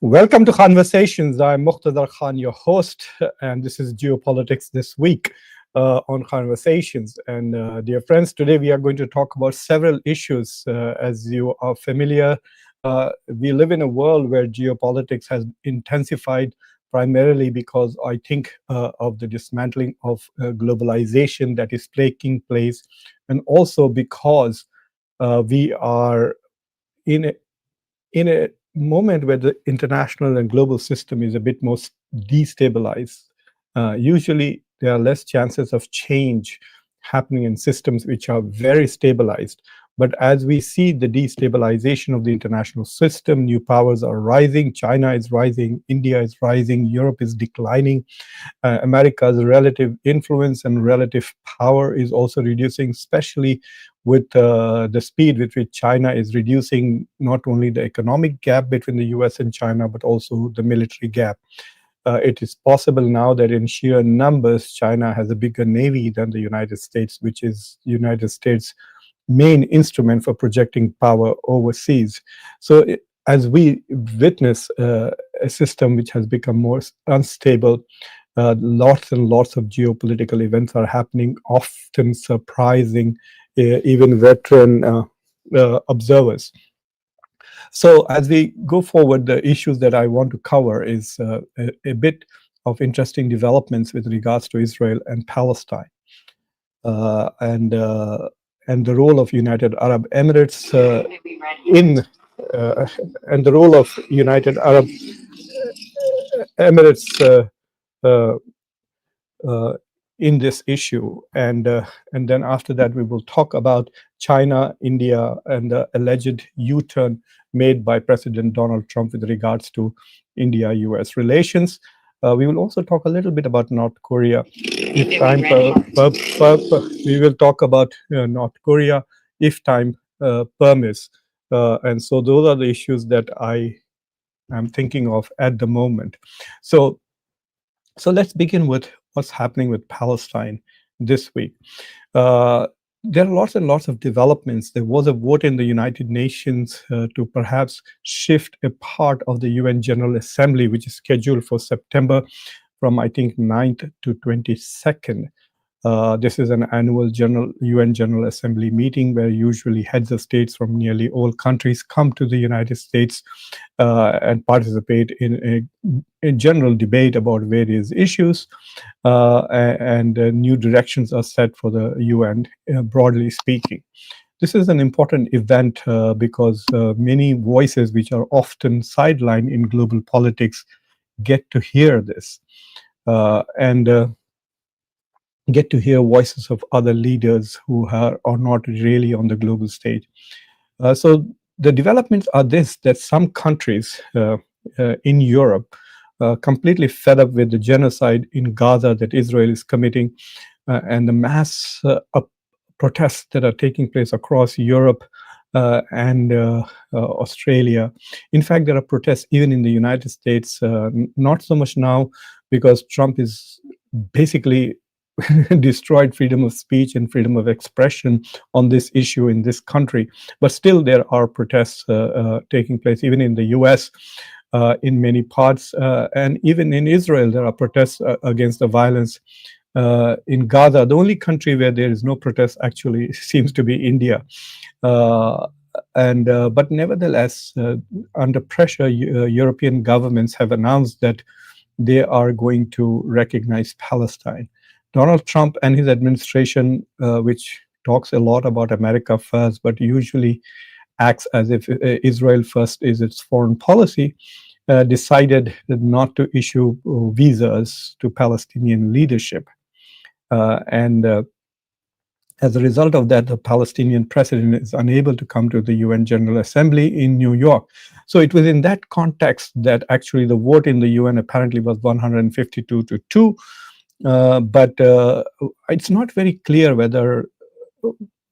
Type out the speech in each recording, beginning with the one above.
Welcome to Conversations. I'm Muqtadar Khan, your host, and this is Geopolitics this week on Conversations. And dear friends, today we are going to talk about several issues. As you are familiar, we live in a world where geopolitics has intensified primarily because I think of the dismantling of globalization that is taking place, and also because we are in a moment where the international and global system is a bit more destabilized. Usually, there are less chances of change happening in systems which are very stabilized. But as we see the destabilization of the international system, new powers are rising. China is rising, India is rising, Europe is declining. America's relative influence and relative power is also reducing, especially with the speed with which China is reducing not only the economic gap between the US and China, but also the military gap. It is possible now that in sheer numbers, China has a bigger navy than the United States, which is the United States' main instrument for projecting power overseas. So as we witness a system which has become more unstable, lots and lots of geopolitical events are happening, often surprising even veteran observers. So as we go forward, the issues that I want to cover is a bit of interesting developments with regards to Israel and Palestine, and the role of United Arab Emirates in and the role of United Arab Emirates uh, uh, in this issue, and then after that we will talk about China, India, and the alleged U-turn made by President Donald Trump with regards to India-US relations. We will also talk a little bit about North Korea. If time we will talk about North Korea if time permits. And so those are the issues that I am thinking of at the moment. So let's begin with what's happening with Palestine this week. There are lots and lots of developments. There was a vote in the United Nations to perhaps shift a part of the UN General Assembly, which is scheduled for September from, I think, 9th to 22nd. This is an annual UN General Assembly meeting where usually heads of states from nearly all countries come to the United States and participate in a general debate about various issues, and new directions are set for the UN, broadly speaking. This is an important event because many voices which are often sidelined in global politics get to hear this. And get to hear voices of other leaders who are not really on the global stage. So the developments are that some countries in Europe completely fed up with the genocide in Gaza that Israel is committing, and the mass protests that are taking place across Europe and Australia. In fact, there are protests even in the United States, not so much now because Trump is basically destroyed freedom of speech and freedom of expression on this issue in this country. But still, there are protests taking place, even in the US, in many parts. And even in Israel, there are protests against the violence. In Gaza, the only country where there is no protest actually seems to be India. But nevertheless, under pressure, European governments have announced that they are going to recognize Palestine. Donald Trump and his administration, which talks a lot about America first, but usually acts as if Israel first is its foreign policy, decided not to issue visas to Palestinian leadership. And as a result of that, the Palestinian president is unable to come to the UN General Assembly in New York. So it was in that context that actually the vote in the UN apparently was 152 to 2. But it's not very clear whether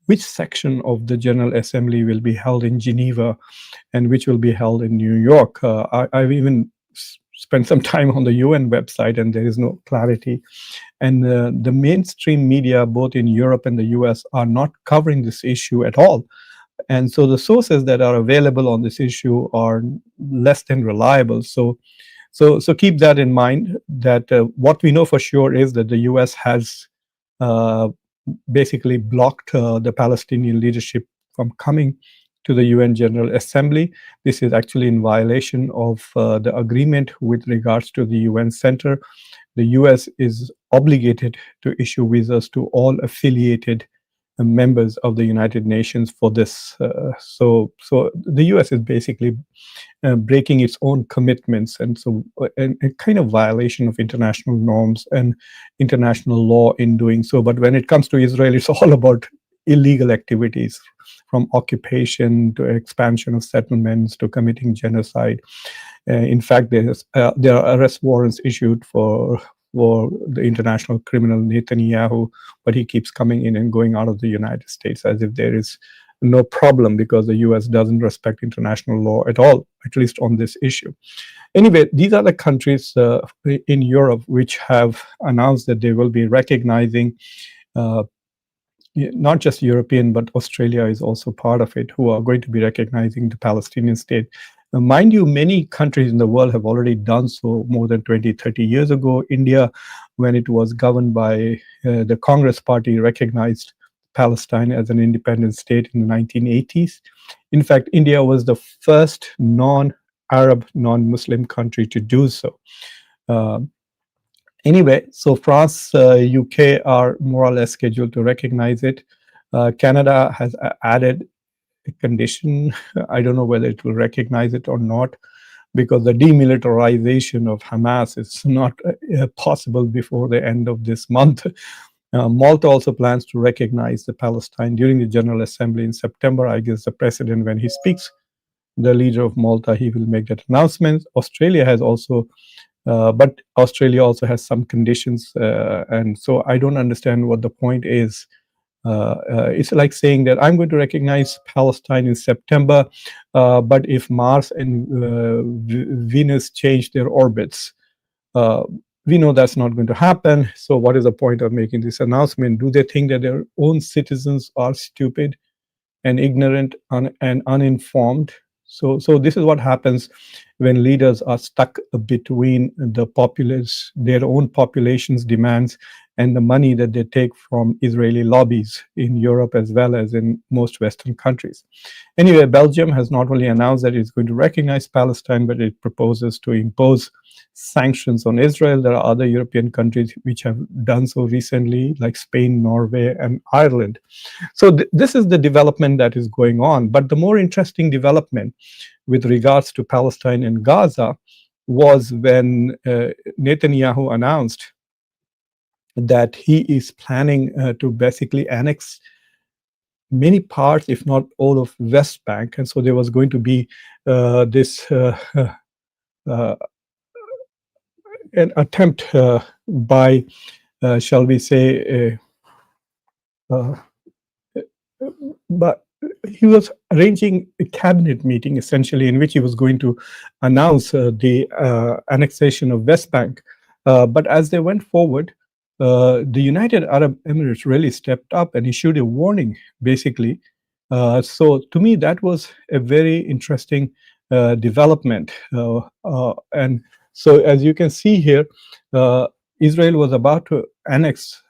which section of the General Assembly will be held in Geneva and which will be held in New York. I've even spent some time on the UN website and there is no clarity. And the mainstream media, both in Europe and the US, are not covering this issue at all. And so the sources that are available on this issue are less than reliable. So keep that in mind, that what we know for sure is that the US has uh, basically blocked the Palestinian leadership from coming to the UN General Assembly. This is actually in violation of the agreement with regards to the UN Center. The US is obligated to issue visas to all affiliated members of the United Nations for this. So the US is basically breaking its own commitments, and so a kind of violation of international norms and international law in doing so. But when it comes to Israel, it's all about illegal activities, from occupation to expansion of settlements to committing genocide. In fact, there are arrest warrants issued for the international criminal Netanyahu, but he keeps coming in and going out of the United States as if there is no problem, because the US doesn't respect international law at all, at least on this issue. Anyway, these are the countries in Europe which have announced that they will be recognizing uh, not just European, but Australia is also part of it, who are going to be recognizing the Palestinian state. Now, mind you, many countries in the world have already done so more than 20, 30 years ago. India, when it was governed by the Congress Party, recognized Palestine as an independent state in the 1980s. In fact, India was the first non-Arab, non-Muslim country to do so. Uh, Anyway, so France, UK are more or less scheduled to recognize it. Canada has added a condition. I don't know whether it will recognize it or not, because the demilitarization of Hamas is not possible before the end of this month. Malta also plans to recognize the Palestine during the General Assembly in September. I guess the president, when he speaks, the leader of Malta, he will make that announcement. Australia has also but Australia also has some conditions, and so I don't understand what the point is. It's like saying that I'm going to recognize Palestine in September, but if Mars and Venus change their orbits, uh, we know that's not going to happen. So what is the point of making this announcement? Do they think that their own citizens are stupid and ignorant and uninformed? So this is what happens when leaders are stuck between the populace, their own population's demands, and the money that they take from Israeli lobbies in Europe as well as in most Western countries. Anyway, Belgium has not only announced that it's going to recognize Palestine, but it proposes to impose sanctions on Israel. There are other European countries which have done so recently, like Spain, Norway, and Ireland. So this is the development that is going on. But the more interesting development with regards to Palestine and Gaza was when Netanyahu announced that he is planning to basically annex many parts, if not all, of West Bank. And so there was going to be this uh, an attempt by, shall we say, uh, but he was arranging a cabinet meeting, essentially, in which he was going to announce the annexation of West Bank. But as they went forward, the United Arab Emirates really stepped up and issued a warning, basically. So to me, that was a very interesting development. And so as you can see here, Israel was about to annex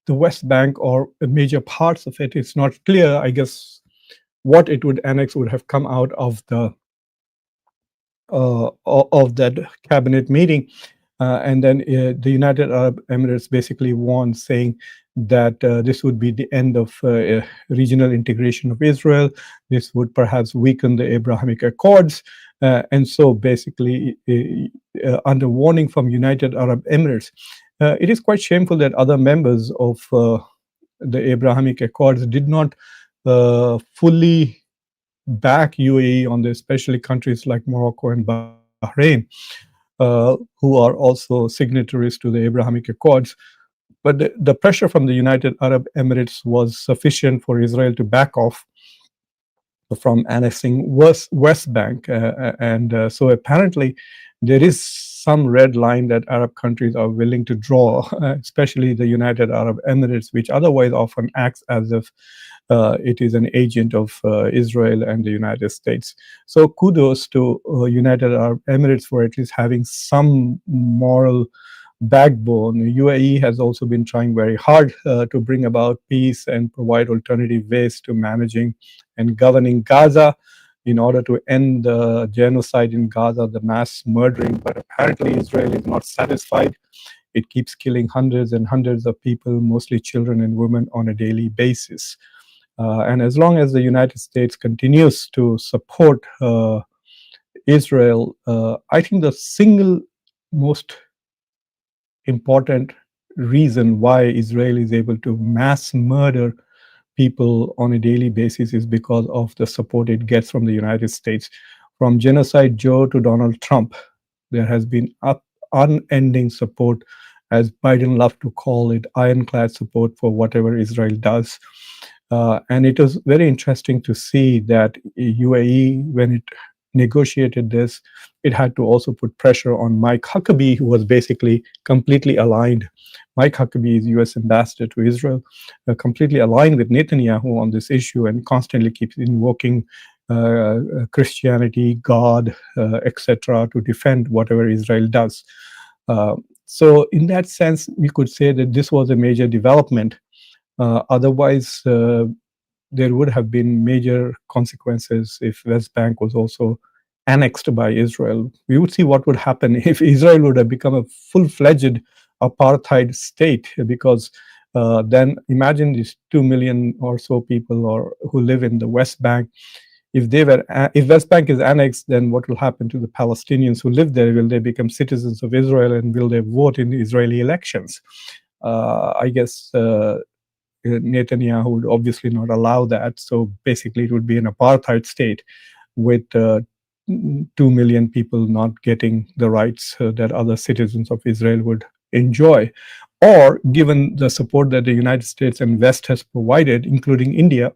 the West Bank or major parts of it. It's not clear, I guess, what it would annex would have come out of the of that cabinet meeting. And then the United Arab Emirates basically warned, saying that this would be the end of regional integration of Israel. This would perhaps weaken the Abrahamic Accords. And so basically, under warning from United Arab Emirates, it is quite shameful that other members of the Abrahamic Accords did not fully back UAE on this, especially countries like Morocco and Bahrain, who are also signatories to the Abrahamic Accords. But the pressure from the United Arab Emirates was sufficient for Israel to back off. from annexing West Bank. And so apparently there is some red line that Arab countries are willing to draw, especially the United Arab Emirates, which otherwise often acts as if it is an agent of Israel and the United States. So kudos to United Arab Emirates for at least having some moral backbone. UAE has also been trying very hard to bring about peace and provide alternative ways to managing and governing Gaza in order to end the genocide in Gaza, the mass murdering. But apparently, Israel is not satisfied. It keeps killing hundreds and hundreds of people, mostly children and women, on a daily basis. And as long as the United States continues to support Israel, I think the single most important reason why Israel is able to mass murder people on a daily basis is because of the support it gets from the United States. From Genocide Joe to Donald Trump, there has been unending support, as Biden loved to call it, ironclad support for whatever Israel does. And it was very interesting to see that UAE, when it negotiated this, it had to also put pressure on Mike Huckabee, who was basically completely aligned. Mike Huckabee is US ambassador to Israel, completely aligned with Netanyahu on this issue and constantly keeps invoking Christianity, God, etc., to defend whatever Israel does. So in that sense, we could say that this was a major development. Otherwise, there would have been major consequences if West Bank was also annexed by Israel. We would see what would happen if Israel would have become a full-fledged apartheid state, because then imagine these 2 million or so people who live in the West Bank. If West Bank is annexed, then what will happen to the Palestinians who live there? Will they become citizens of Israel, and will they vote in Israeli elections? I guess Netanyahu would obviously not allow that. So basically, it would be an apartheid state with 2 million people not getting the rights that other citizens of Israel would enjoy. Or, given the support that the United States and West has provided, including India,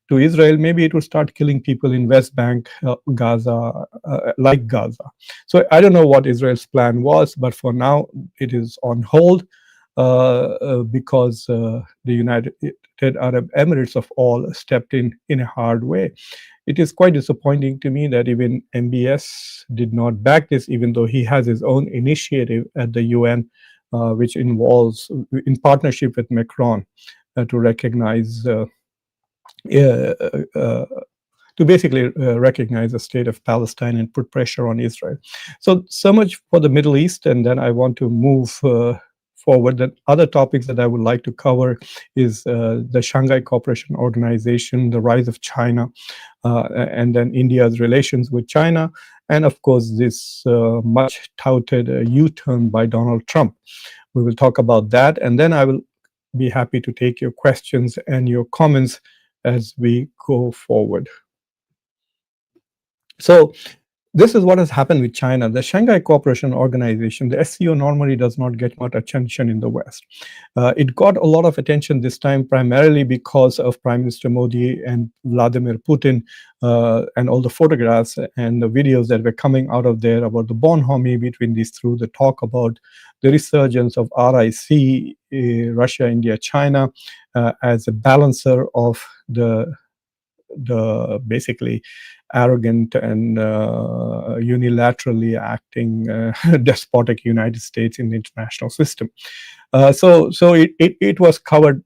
to Israel, maybe it would start killing people in West Bank, Gaza, like Gaza. So I don't know what Israel's plan was, but for now, it is on hold. Because the United Arab Emirates of all stepped in a hard way. It is quite disappointing to me that even MBS did not back this, even though he has his own initiative at the UN, which involves, in partnership with Macron, to recognize to basically recognize the state of Palestine and put pressure on Israel. So much for the Middle East, and then I want to move forward. The other topics that I would like to cover is the Shanghai Cooperation Organization, the rise of China, and then India's relations with China, and of course this much touted U-turn by Donald Trump. We will talk about that, and then I will be happy to take your questions and your comments as we go forward. So this is what has happened with China. The Shanghai Cooperation Organization, the SCO, normally does not get much attention in the West. It got a lot of attention this time primarily because of Prime Minister Modi and Vladimir Putin, and all the photographs and the videos that were coming out of there about the bonhomie between these two, the talk about the resurgence of RIC, Russia, India, China, as a balancer of the basically arrogant and unilaterally acting despotic United States in the international system. So it was covered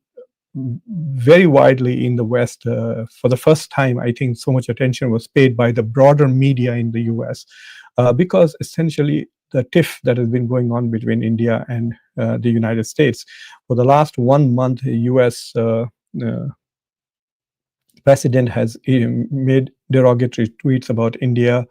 very widely in the West. For the first time, I think so much attention was paid by the broader media in the US, because essentially the tiff that has been going on between India and the United States. For the last 1 month, the US president has made derogatory tweets about India,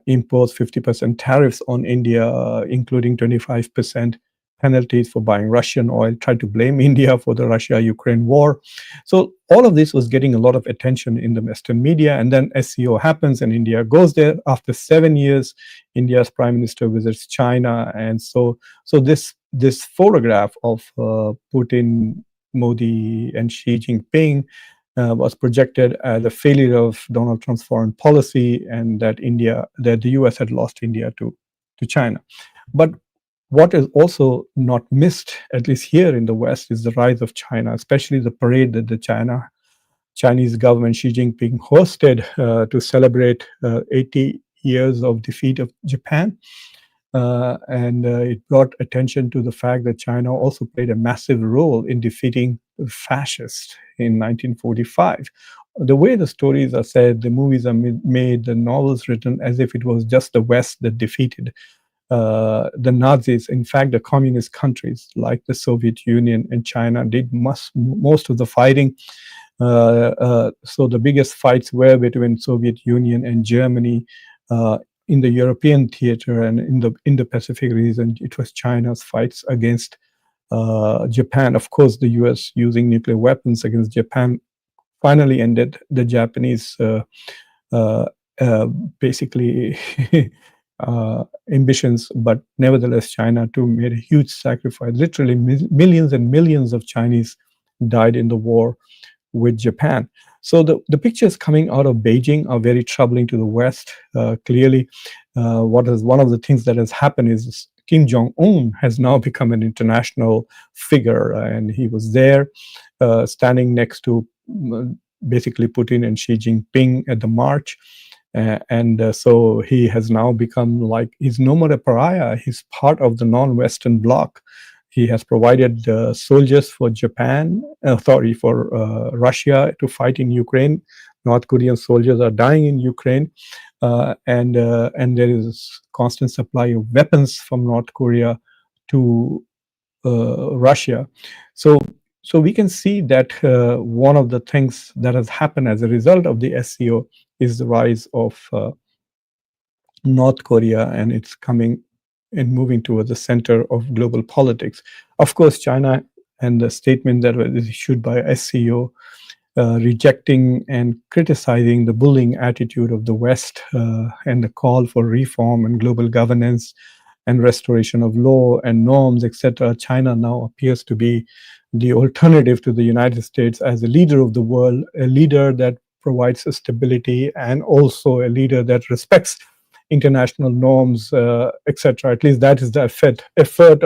imposed 50% tariffs on India, including 25% penalties for buying Russian oil, tried to blame India for the Russia-Ukraine war. So all of this was getting a lot of attention in the Western media, and then SCO happens and India goes there. After 7 years, India's prime minister visits China, and so this photograph of Putin, Modi, and Xi Jinping was projected as a failure of Donald Trump's foreign policy, and that the U.S. had lost India to China. But what is also not missed, at least here in the West, is the rise of China, especially the parade that the Chinese government Xi Jinping hosted to celebrate 80 years of defeat of Japan. And it brought attention to the fact that China also played a massive role in defeating the fascists in 1945. The way the stories are said, the movies are made, the novels written as if it was just the West that defeated the Nazis. In fact, the communist countries like the Soviet Union and China did most of the fighting. So the biggest fights were between Soviet Union and Germany. In the European theater and in the Indo-Pacific region, it was China's fights against Japan. Of course, the US using nuclear weapons against Japan finally ended the Japanese basically ambitions, but nevertheless, China too made a huge sacrifice. Literally millions and millions of Chinese died in the war with Japan. So the pictures coming out of Beijing are very troubling to the West. Clearly, one of the things that has happened is Kim Jong-un has now become an international figure, and he was there standing next to basically Putin and Xi Jinping at the march. So he has now become like, he's no more a pariah, he's part of the non-Western bloc. He has provided soldiers for Russia to fight in Ukraine. North Korean soldiers are dying in Ukraine, and there is constant supply of weapons from North Korea to Russia. So we can see that one of the things that has happened as a result of the SCO is the rise of North Korea, and it's coming and moving towards the center of global politics. Of course, China and the statement that was issued by SCO rejecting and criticizing the bullying attitude of the West and the call for reform and global governance and restoration of law and norms, etc. China now appears to be the alternative to the United States as a leader of the world, a leader that provides stability and also a leader that respects international norms, etc. At least that is the effort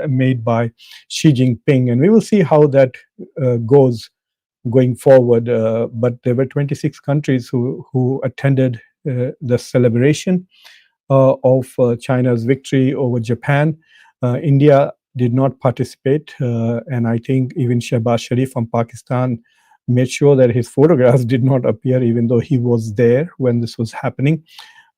made by Xi Jinping, and we will see how that goes going forward. But there were 26 countries who attended the celebration of China's victory over Japan. India did not participate, and I think even Shehbaz Sharif from Pakistan made sure that his photographs did not appear, even though he was there when this was happening.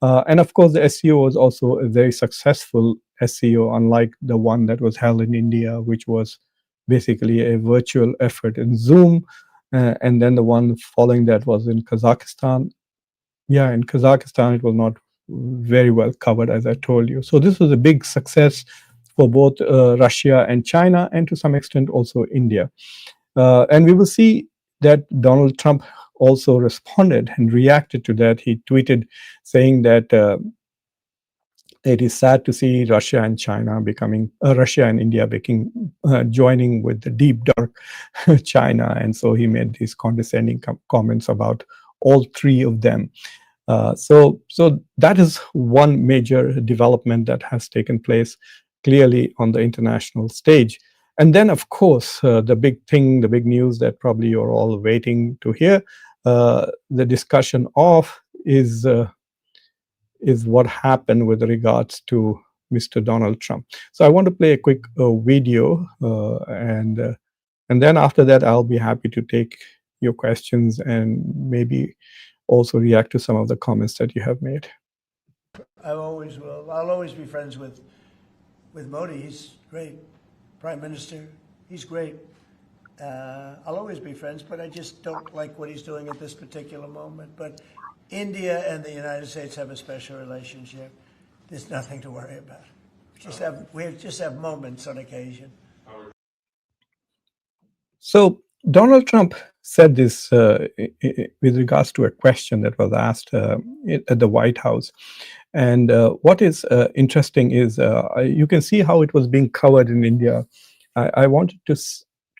And of course, the SCO was also a very successful SCO, unlike the one that was held in India, which was basically a virtual effort in Zoom. And then the one following that was in Kazakhstan. Yeah, in Kazakhstan, it was not very well covered, as I told you. So this was a big success for both Russia and China, and to some extent also India. And we will see that Donald Trump also responded and reacted to that. He tweeted saying that it is sad to see Russia and India joining with the deep dark China. And so he made these condescending comments about all three of them. So that is one major development that has taken place clearly on the international stage. And then, of course, the big news that probably you're all waiting to hear, the discussion of is what happened with regards to Mr. Donald Trump. So I want to play a quick video, and then after that, I'll be happy to take your questions and maybe also react to some of the comments that you have made. I always will. I'll always be friends with Modi. He's great. Prime Minister, he's great. I'll always be friends, but I just don't like what he's doing at this particular moment. But India and the United States have a special relationship. There's nothing to worry about. We just have moments on occasion. So Donald Trump said this with regards to a question that was asked at the White House. And what is interesting is you can see how it was being covered in India. I wanted to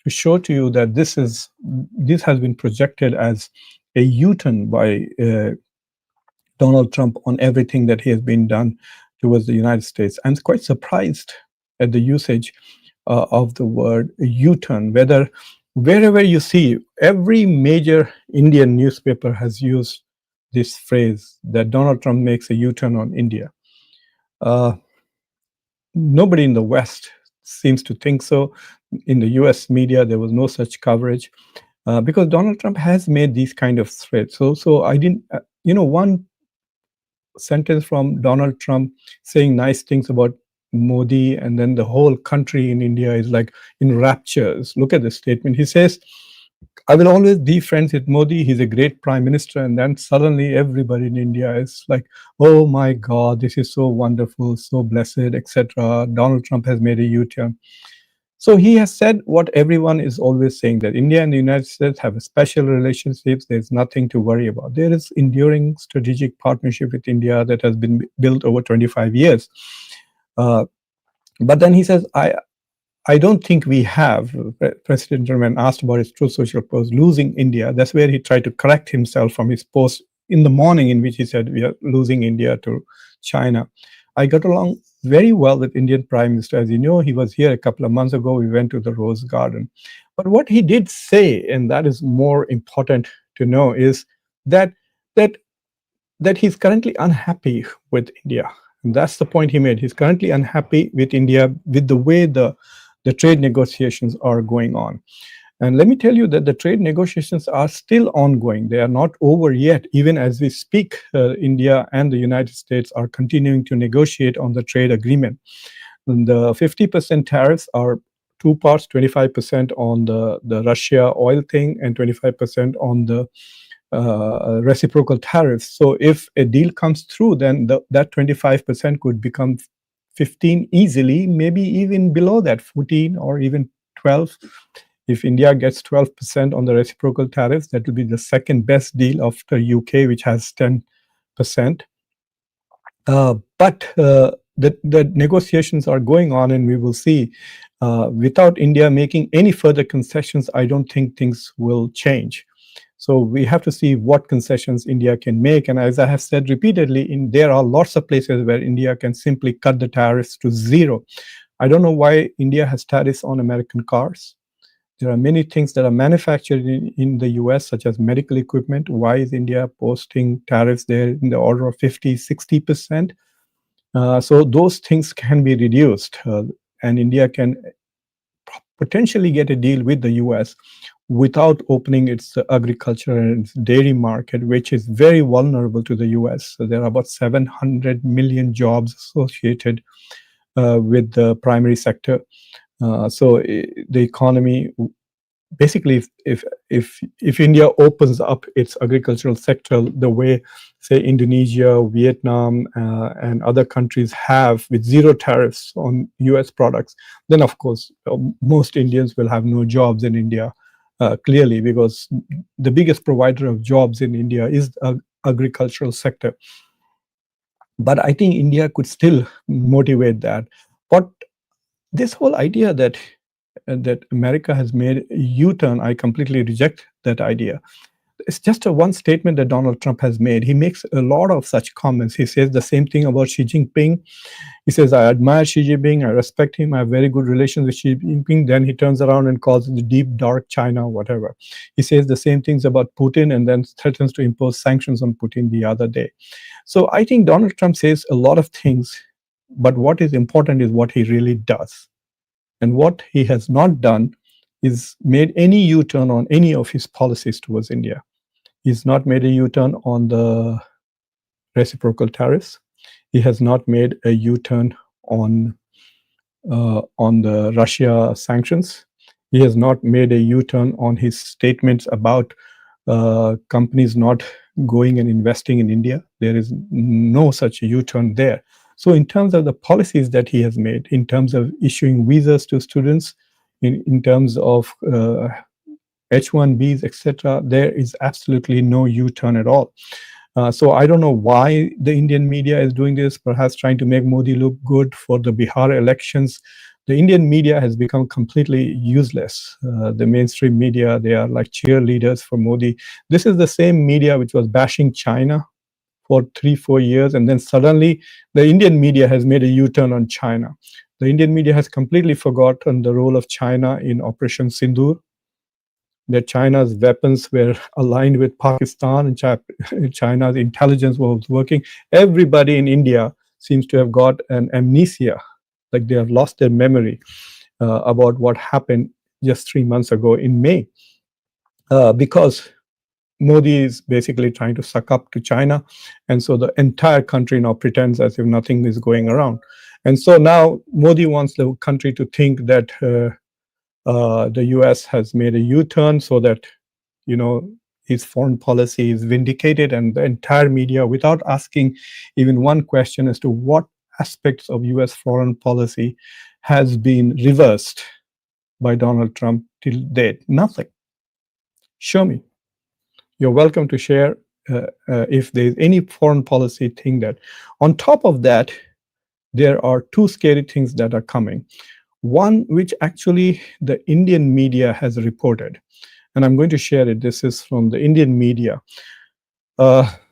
to show to you that this has been projected as a U-turn by Donald Trump on everything that he has been done towards the United States. I'm quite surprised at the usage of the word U-turn. Wherever you see, every major Indian newspaper has used this phrase that Donald Trump makes a U-turn on India. Uh, Nobody in the West seems to think so. In the US media, there was no such coverage because Donald Trump has made these kind of threats. So I didn't, one sentence from Donald Trump saying nice things about Modi, and then the whole country in India is like in raptures. Look at the statement. He says, I will always be friends with Modi. He's a great prime minister. And then suddenly everybody in India is like, oh my God, this is so wonderful, so blessed, etc. Donald Trump has made a U-turn. So he has said what everyone is always saying, that India and the United States have a special relationship. There's nothing to worry about. There is enduring strategic partnership with India that has been built over 25 years. But then he says, I don't think we have. President Trump, when asked about his Truth Social post, losing India, that's where he tried to correct himself from his post in the morning in which he said we are losing India to China. I got along very well with Indian Prime Minister. As you know, he was here a couple of months ago. We went to the Rose Garden. But what he did say, and that is more important to know, is that that that he's currently unhappy with India. And that's the point he made. He's currently unhappy with India with the way the trade negotiations are going on. And let me tell you that the trade negotiations are still ongoing. They are not over yet. Even as we speak, India and the United States are continuing to negotiate on the trade agreement. And the 50% tariffs are two parts, 25% on the Russia oil thing and 25% on the reciprocal tariffs. So if a deal comes through, then that 25% could become 15 easily, maybe even below that, 14 or even 12. If India gets 12% on the reciprocal tariffs, that will be the second best deal after UK, which has 10%. But the negotiations are going on, and we will see. Without India making any further concessions, I don't think things will change. So we have to see what concessions India can make. And as I have said repeatedly, there are lots of places where India can simply cut the tariffs to zero. I don't know why India has tariffs on American cars. There are many things that are manufactured in the US, such as medical equipment. Why is India posting tariffs there in the order of 50, 60%? So those things can be reduced, and India can potentially get a deal with the US without opening its agriculture and its dairy market, which is very vulnerable to the US. So there are about 700 million jobs associated with the primary sector. So the economy, basically, if India opens up its agricultural sector the way, say, Indonesia, Vietnam, and other countries have, with zero tariffs on US products, then of course most Indians will have no jobs in India, clearly, because the biggest provider of jobs in India is the agricultural sector. But I think India could still motivate that. But this whole idea that America has made a U-turn, I completely reject that idea. It's just a one statement that Donald Trump has made. He makes a lot of such comments. He says the same thing about Xi Jinping. He says, I admire Xi Jinping, I respect him, I have very good relations with Xi Jinping. Then he turns around and calls it the deep, dark China, whatever. He says the same things about Putin and then threatens to impose sanctions on Putin the other day. So I think Donald Trump says a lot of things, but what is important is what he really does. And what he has not done is made any U-turn on any of his policies towards India. He's not made a U-turn on the reciprocal tariffs. He has not made a U-turn on the Russia sanctions. He has not made a U-turn on his statements about companies not going and investing in India. There is no such U-turn there. So in terms of the policies that he has made, in terms of issuing visas to students, in terms of H-1Bs, etc., there is absolutely no U-turn at all. So I don't know why the Indian media is doing this, perhaps trying to make Modi look good for the Bihar elections. The Indian media has become completely useless. The mainstream media, they are like cheerleaders for Modi. This is the same media which was bashing China for 3 4 years, and then suddenly the Indian media has made a U-turn on China. The Indian media has completely forgotten the role of China in Operation Sindoor, that China's weapons were aligned with Pakistan, and China's intelligence was working. Everybody in India seems to have got an amnesia, like they have lost their memory about what happened just 3 months ago in May, because Modi is basically trying to suck up to China. And so the entire country now pretends as if nothing is going around. And so now Modi wants the country to think that the US has made a U-turn, so that, you know, his foreign policy is vindicated, and the entire media, without asking even one question as to what aspects of US foreign policy has been reversed by Donald Trump till date. Nothing. Show me. You're welcome to share if there's any foreign policy thing that. On top of that, there are two scary things that are coming. One, which actually the Indian media has reported, and I'm going to share it. This is from the Indian media.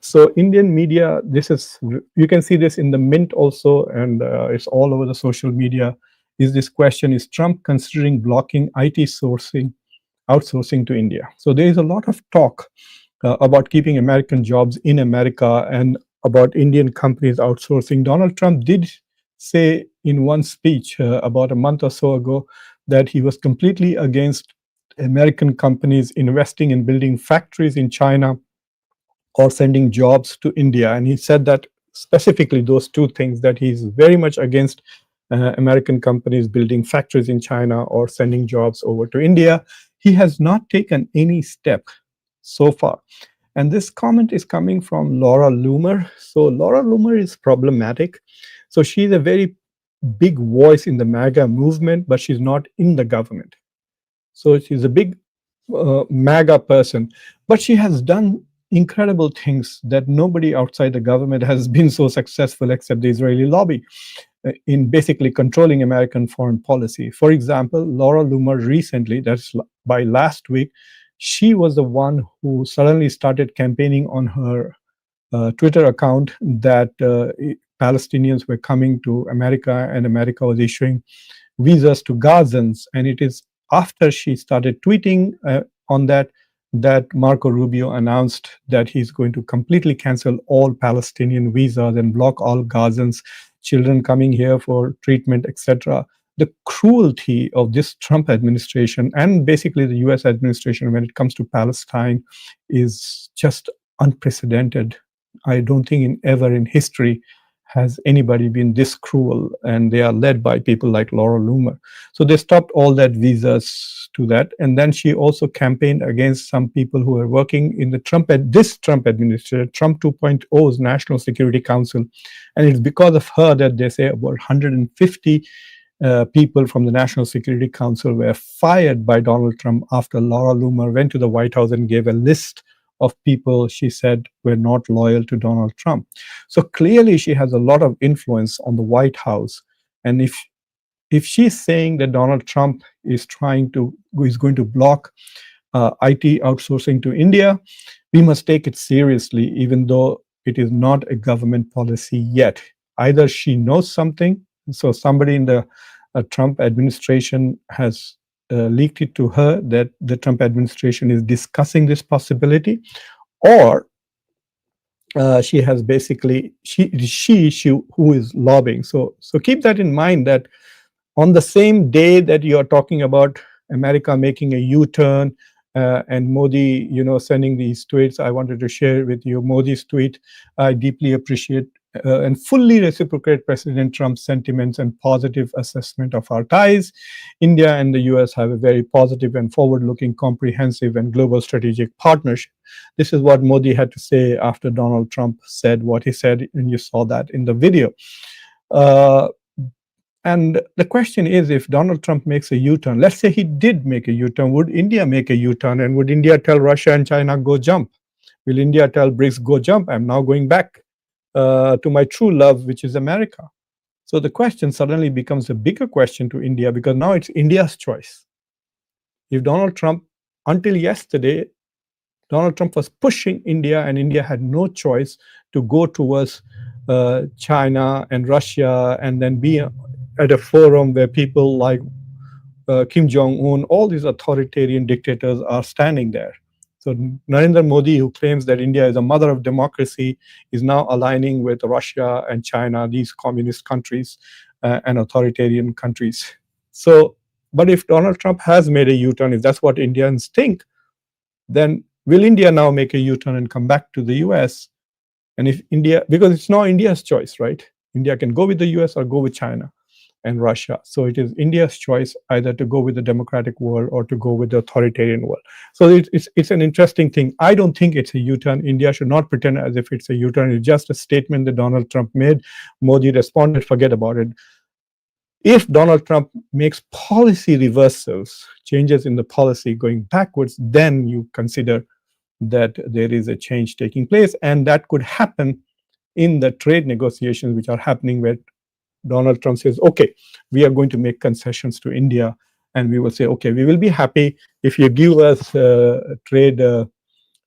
So Indian media, this is, you can see this in the Mint also, and it's all over the social media, is this question: is Trump considering blocking IT outsourcing to India? So there is a lot of talk about keeping American jobs in America and about Indian companies outsourcing. Donald Trump did say in one speech about a month or so ago that he was completely against American companies investing in building factories in China or sending jobs to India. And he said that specifically those two things, that he's very much against American companies building factories in China or sending jobs over to India. He has not taken any step so far. And this comment is coming from Laura Loomer. So Laura Loomer is problematic. So she's a very big voice in the MAGA movement, but she's not in the government. So she's a big MAGA person, but she has done incredible things that nobody outside the government has been so successful except the Israeli lobby in basically controlling American foreign policy. For example, Laura Loomer recently, that's by last week, she was the one who suddenly started campaigning on her Twitter account that Palestinians were coming to America and America was issuing visas to Gazans. And it is after she started tweeting on that Marco Rubio announced that he's going to completely cancel all Palestinian visas and block all Gazans, children coming here for treatment, etc. The cruelty of this Trump administration and basically the US administration when it comes to Palestine is just unprecedented. I don't think ever in history has anybody been this cruel, and they are led by people like Laura Loomer. So they stopped all that visas to that. And then she also campaigned against some people who are working in the Trump administration, Trump 2.0's National Security Council. And it's because of her that they say about 150 people from the National Security Council were fired by Donald Trump after Laura Loomer went to the White House and gave a list of people she said were not loyal to Donald Trump. So clearly she has a lot of influence on the White House. And if she's saying that Donald Trump is going to block IT outsourcing to India, we must take it seriously, even though it is not a government policy yet. Either she knows something, so somebody in the Trump administration has leaked it to her that the Trump administration is discussing this possibility, or she has basically she who is lobbying. So keep that in mind, that on the same day that you are talking about America making a U-turn and Modi, sending these tweets, I wanted to share with you Modi's tweet. I deeply appreciate and fully reciprocate President Trump's sentiments and positive assessment of our ties. India and the US have a very positive and forward-looking, comprehensive and global strategic partnership. This is what Modi had to say after Donald Trump said what he said, and you saw that in the video. And the question is, if Donald Trump makes a U-turn, let's say he did make a U-turn, would India make a U-turn? And would India tell Russia and China, go jump? Will India tell BRICS, go jump? I'm now going back to my true love, which is America. So the question suddenly becomes a bigger question to India, because now it's India's choice. If Donald Trump, until yesterday, Donald Trump was pushing India, and India had no choice to go towards China and Russia, and then be at a forum where people like Kim Jong Un, all these authoritarian dictators are standing there. So Narendra Modi, who claims that India is a mother of democracy, is now aligning with Russia and China, these communist countries and authoritarian countries. So, but if Donald Trump has made a U-turn, if that's what Indians think, then will India now make a U-turn and come back to the US? And if India, because it's now India's choice, right? India can go with the US or go with China and Russia. So it is India's choice either to go with the democratic world or to go with the authoritarian world. So it's an interesting thing. I don't think it's a U-turn. India should not pretend as if it's a U-turn. It's just a statement that Donald Trump made. Modi responded, forget about it. If Donald Trump makes policy reversals, changes in the policy going backwards, then you consider that there is a change taking place, and that could happen in the trade negotiations which are happening, where Donald Trump says, okay, we are going to make concessions to India, and we will say, okay, we will be happy if you give us trade,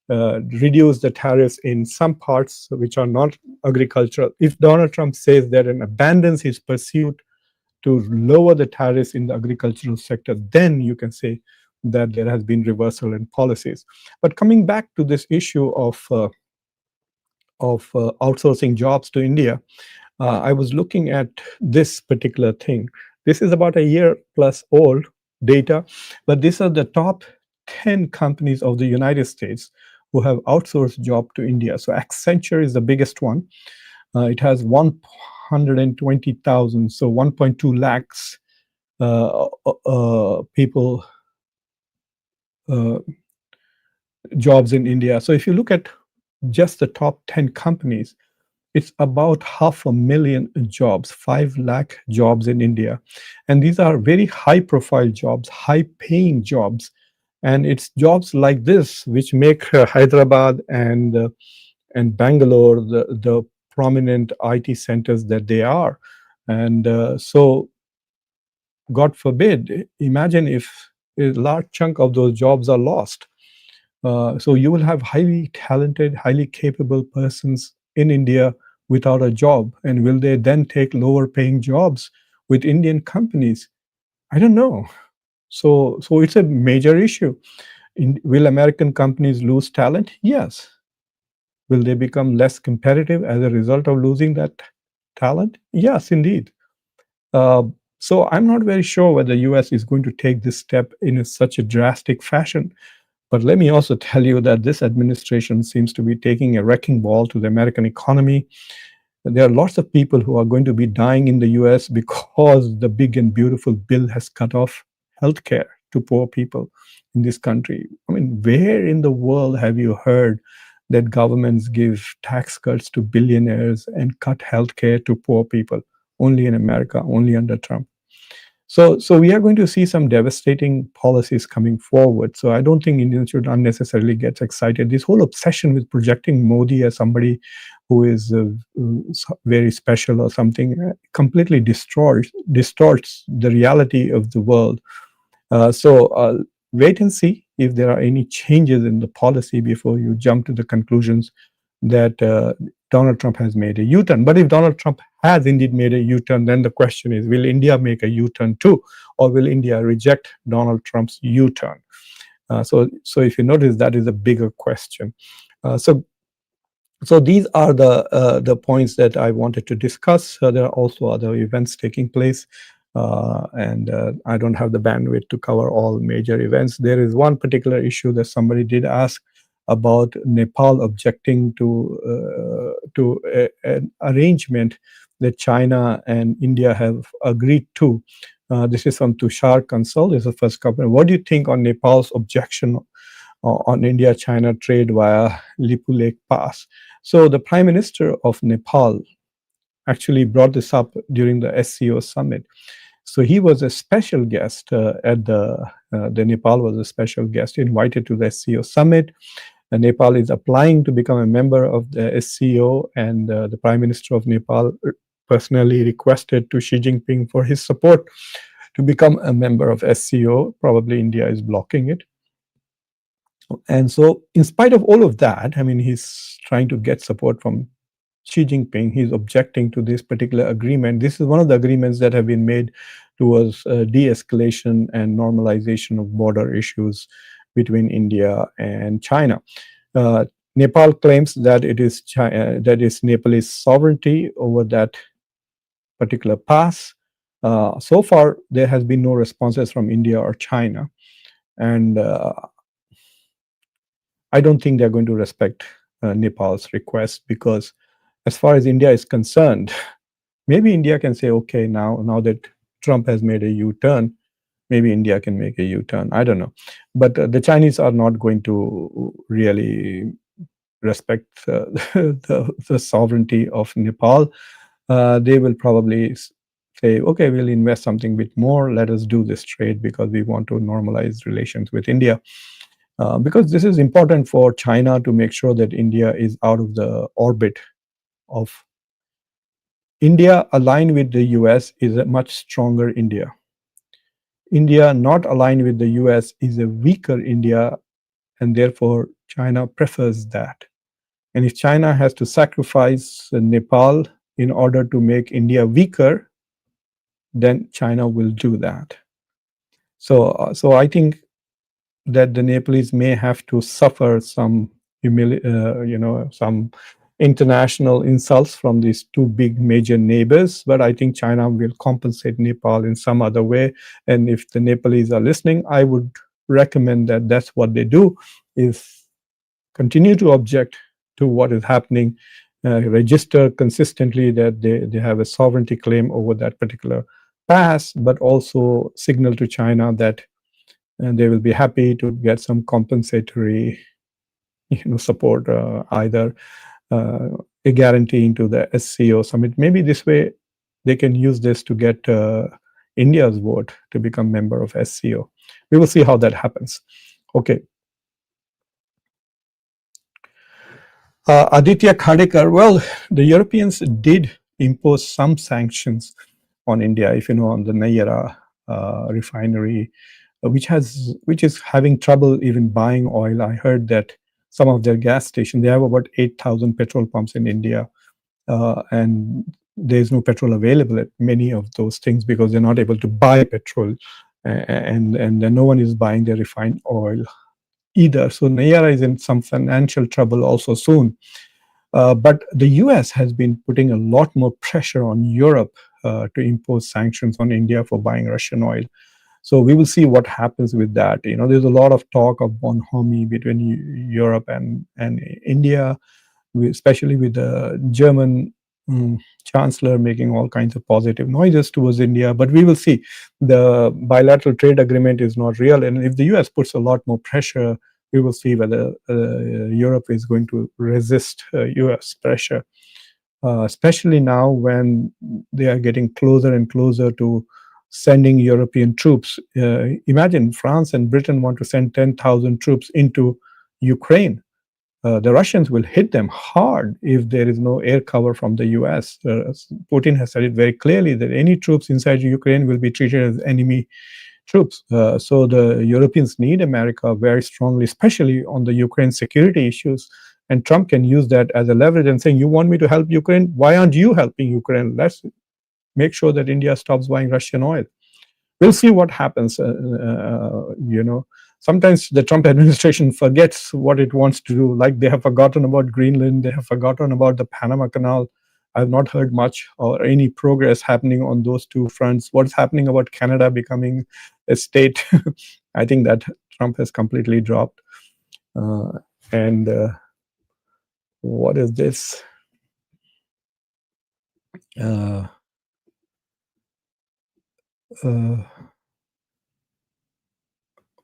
reduce the tariffs in some parts which are not agricultural. If Donald Trump says that and abandons his pursuit to lower the tariffs in the agricultural sector, then you can say that there has been reversal in policies. But coming back to this issue of outsourcing jobs to India, I was looking at this particular thing. This is about a year plus old data, but these are the top 10 companies of the United States who have outsourced job to India. So Accenture is the biggest one. It has 120,000, so 1.2 lakhs people, jobs in India. So if you look at just the top 10 companies, it's about 500,000 jobs, 5 lakh jobs in India. And these are very high profile jobs, high paying jobs. And it's jobs like this which make Hyderabad and Bangalore the prominent IT centers that they are. And so, God forbid, imagine if a large chunk of those jobs are lost. So you will have highly talented, highly capable persons in India without a job. And will they then take lower paying jobs with Indian companies? I don't know. So it's a major issue. Will American companies lose talent? Yes. Will they become less competitive as a result of losing that talent? Yes, indeed. Uh, so I'm not very sure whether the US is going to take this step in such a drastic fashion. But let me also tell you that this administration seems to be taking a wrecking ball to the American economy. There are lots of people who are going to be dying in the US because the big and beautiful bill has cut off healthcare to poor people in this country. I mean, where in the world have you heard that governments give tax cuts to billionaires and cut healthcare to poor people? Only in America, only under Trump. So we are going to see some devastating policies coming forward. So I don't think Indians should unnecessarily get excited. This whole obsession with projecting Modi as somebody who is very special or something completely distorts the reality of the world. So wait and see if there are any changes in the policy before you jump to the conclusions that Donald Trump has made a U-turn. But if Donald Trump has indeed made a U-turn, then the question is, will India make a U-turn too? Or will India reject Donald Trump's U-turn? So if you notice, that is a bigger question. So these are the points that I wanted to discuss. There are also other events taking place, and I don't have the bandwidth to cover all major events. There is one particular issue that somebody did ask about Nepal objecting to an arrangement that China and India have agreed to. This is from Tushar Kansal. This is the first company. What do you think on Nepal's objection on India-China trade via Lipu Lake Pass? So the Prime Minister of Nepal actually brought this up during the SCO summit. So he was a special guest at the Nepal was a special guest invited to the SCO summit. And Nepal is applying to become a member of the SCO, and the Prime Minister of Nepal personally requested to Xi Jinping for his support to become a member of SCO. Probably India is blocking it. And so, in spite of all of that, I mean, he's trying to get support from Xi Jinping. He's objecting to this particular agreement. This is one of the agreements that have been made towards de-escalation and normalization of border issues between India and China. Uh, Nepal claims that it is that is Nepalese sovereignty over that particular pass. So far, there has been no responses from India or China, and I don't think they're going to respect Nepal's request, because as far as India is concerned, maybe India can say, okay, now that Trump has made a U-turn, maybe India can make a U-turn. I don't know. But the Chinese are not going to really respect the sovereignty of Nepal. They will probably say, okay, we'll invest something bit more. Let us do this trade because we want to normalize relations with India. Because this is important for China to make sure that India is out of the orbit of India. Aligned with the US is a much stronger India. India not aligned with the US is a weaker India, and therefore China prefers that. And if China has to sacrifice Nepal in order to make India weaker, then China will do that. So I think that the Nepalese may have to suffer some some international insults from these two big major neighbors, but I think China will compensate Nepal in some other way. And if the Nepalese are listening, I would recommend that that's what they do, is continue to object to what is happening, register consistently that they have a sovereignty claim over that particular pass, but also signal to China that they will be happy to get some compensatory support, either a guarantee into the SCO summit. Maybe this way they can use this to get India's vote to become member of SCO. We will see how that happens. Okay. Aditya Khadekar, well, the Europeans did impose some sanctions on India, if you know, on the Nayara refinery, which is having trouble even buying oil. I heard that some of their gas stations, they have about 8,000 petrol pumps in India, and there's no petrol available at many of those things because they're not able to buy petrol, and no one is buying their refined oil either. So Nayara is in some financial trouble also soon. But the US has been putting a lot more pressure on Europe to impose sanctions on India for buying Russian oil. So we will see what happens with that. There's a lot of talk of bonhomie between Europe and India, especially with the German chancellor making all kinds of positive noises towards India. But we will see. The bilateral trade agreement is not real, and if the US puts a lot more pressure, we will see whether Europe is going to resist US pressure, especially now when they are getting closer and closer to sending European troops. Imagine France and Britain want to send 10,000 troops into Ukraine. The Russians will hit them hard if there is no air cover from the US. Putin has said it very clearly that any troops inside Ukraine will be treated as enemy troops. So the Europeans need America very strongly, especially on the Ukraine security issues. And Trump can use that as a leverage and saying, you want me to help Ukraine? Why aren't you helping Ukraine? Let's make sure that India stops buying Russian oil. We'll see what happens. Sometimes the Trump administration forgets what it wants to do. Like they have forgotten about Greenland. They have forgotten about the Panama Canal. I've not heard much or any progress happening on those two fronts. What's happening about Canada becoming a state? I think that Trump has completely dropped. And what is this?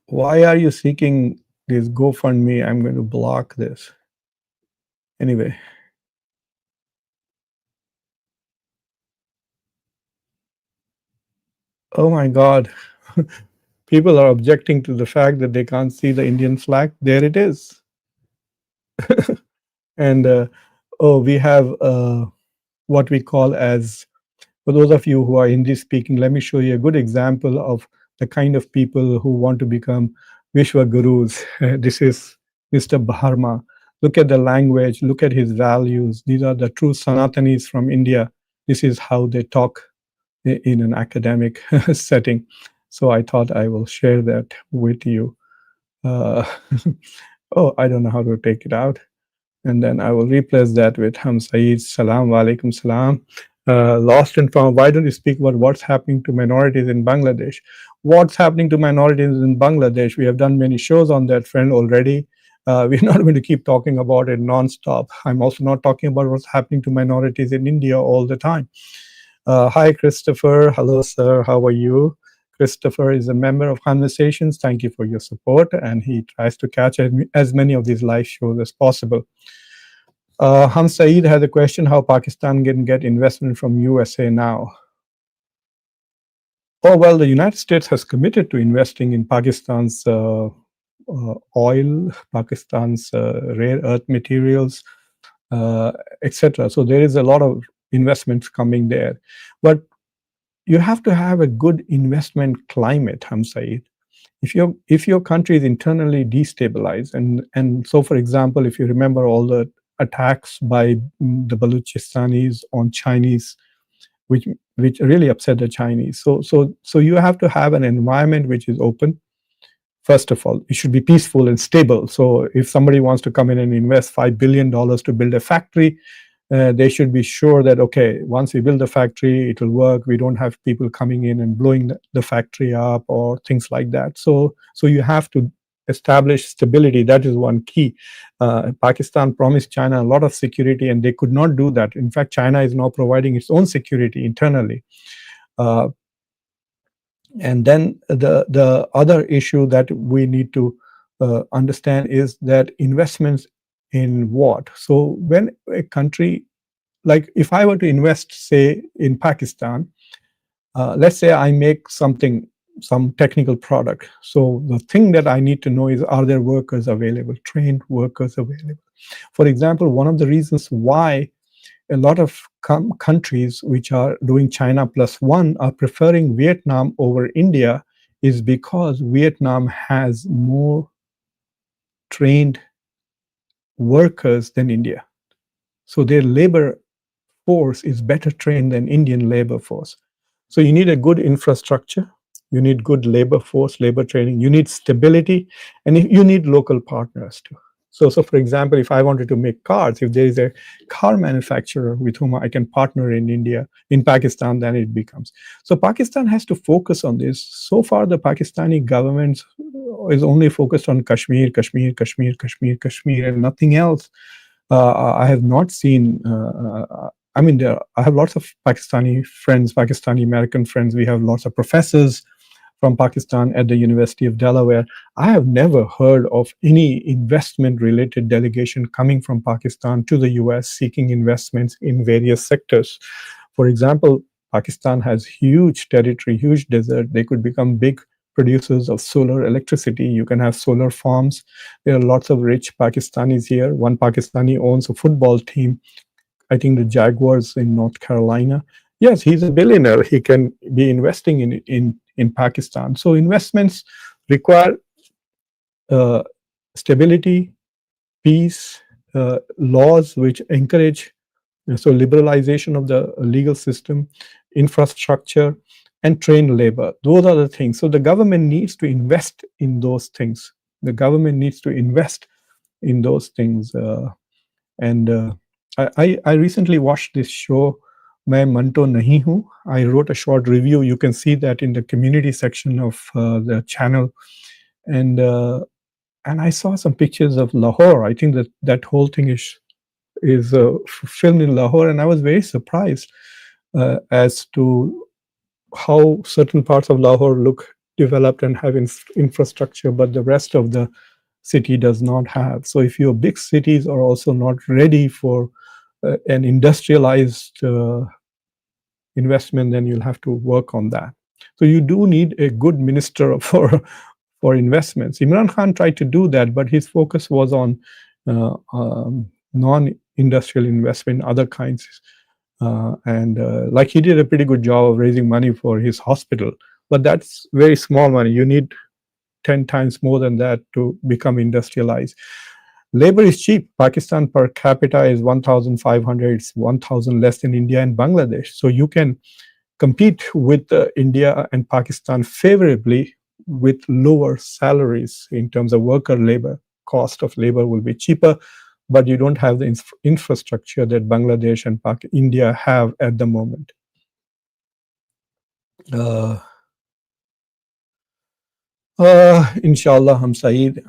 Why are you seeking this GoFundMe? I'm going to block this. Anyway. Oh my God. People are objecting to the fact that they can't see the Indian flag. There it is. And we have what we call as For those of you who are Hindi speaking, let me show you a good example of the kind of people who want to become Vishwa Gurus. This is Mr. Bharma. Look at the language, look at his values. These are the true Sanatanis from India. This is how they talk in an academic setting. So I thought I will share that with you. Uh, oh, I don't know how to take it out. And then I will replace that with Ham Saeed, Salam Walaikum Salam. Lost and found. Why don't you speak about what's happening to minorities in Bangladesh? What's happening to minorities in Bangladesh? We have done many shows on that, friend, already. We're not going to keep talking about it nonstop. I'm also not talking about what's happening to minorities in India all the time. Hi, Christopher. Hello, sir. How are you? Christopher is a member of Conversations. Thank you for your support. And he tries to catch as many of these live shows as possible. Ham Saeed has a question, how Pakistan can get investment from USA now? Oh, well, the United States has committed to investing in Pakistan's oil, Pakistan's rare earth materials, etc. So there is a lot of investments coming there. But you have to have a good investment climate, Ham Saeed. If your country is internally destabilized, and so, for example, if you remember all the attacks by the Baluchistanis on Chinese, which really upset the Chinese. So you have to have an environment which is open. First of all, it should be peaceful and stable. So if somebody wants to come in and invest $5 billion to build a factory, they should be sure that, okay, once we build the factory, it will work. We don't have people coming in and blowing the factory up or things like that. So you have to establish stability. That is one key. Pakistan promised China a lot of security, and they could not do that. In fact, China is now providing its own security internally. And then the other issue that we need to understand is that investments in what? So when a country, like if I were to invest, say, in Pakistan, let's say I make some technical product. So the thing that I need to know is, are there workers available, trained workers available? For example, one of the reasons why a lot of countries which are doing China plus one are preferring Vietnam over India is because Vietnam has more trained workers than India. So their labor force is better trained than Indian labor force. So you need a good infrastructure, you need good labor force, labor training, you need stability, and you need local partners too. So for example, if I wanted to make cars, if there is a car manufacturer with whom I can partner in India, in Pakistan, then it becomes. So Pakistan has to focus on this. So far, the Pakistani government is only focused on Kashmir, Kashmir, Kashmir, Kashmir, Kashmir, and nothing else. I have not seen. I mean, I have lots of Pakistani friends, Pakistani American friends. We have lots of professors from Pakistan at the University of Delaware. I have never heard of any investment-related delegation coming from Pakistan to the US seeking investments in various sectors. For example, Pakistan has huge territory, huge desert. They could become big producers of solar electricity. You can have solar farms. There are lots of rich Pakistanis here. One Pakistani owns a football team, I think the Jaguars in North Carolina. Yes, he's a billionaire. He can be investing in Pakistan. So investments require stability, peace, laws which encourage so liberalization of the legal system, infrastructure, and trained labor. Those are the things. So the government needs to invest in those things. The government needs to invest in those things. And I recently watched this show, मैं मंटो नहीं हूँ. I wrote a short review. You can see that in the community section of the channel. And I saw some pictures of Lahore. I think that whole thing is filmed in Lahore, and I was very surprised as to how certain parts of Lahore look developed and have infrastructure, but the rest of the city does not have. So if your big cities are also not ready for an industrialized investment, then you'll have to work on that. So you do need a good minister for investments. Imran Khan tried to do that, but his focus was on non-industrial investment, other kinds. And like he did a pretty good job of raising money for his hospital, but that's very small money. You need 10 times more than that to become industrialized. Labor is cheap. Pakistan per capita is 1,500. It's 1,000 less than India and Bangladesh. So you can compete with India and Pakistan favorably with lower salaries in terms of worker labor. Cost of labor will be cheaper, but you don't have the infrastructure that Bangladesh and India have at the moment. Uh, Inshallah, I'm Saeed.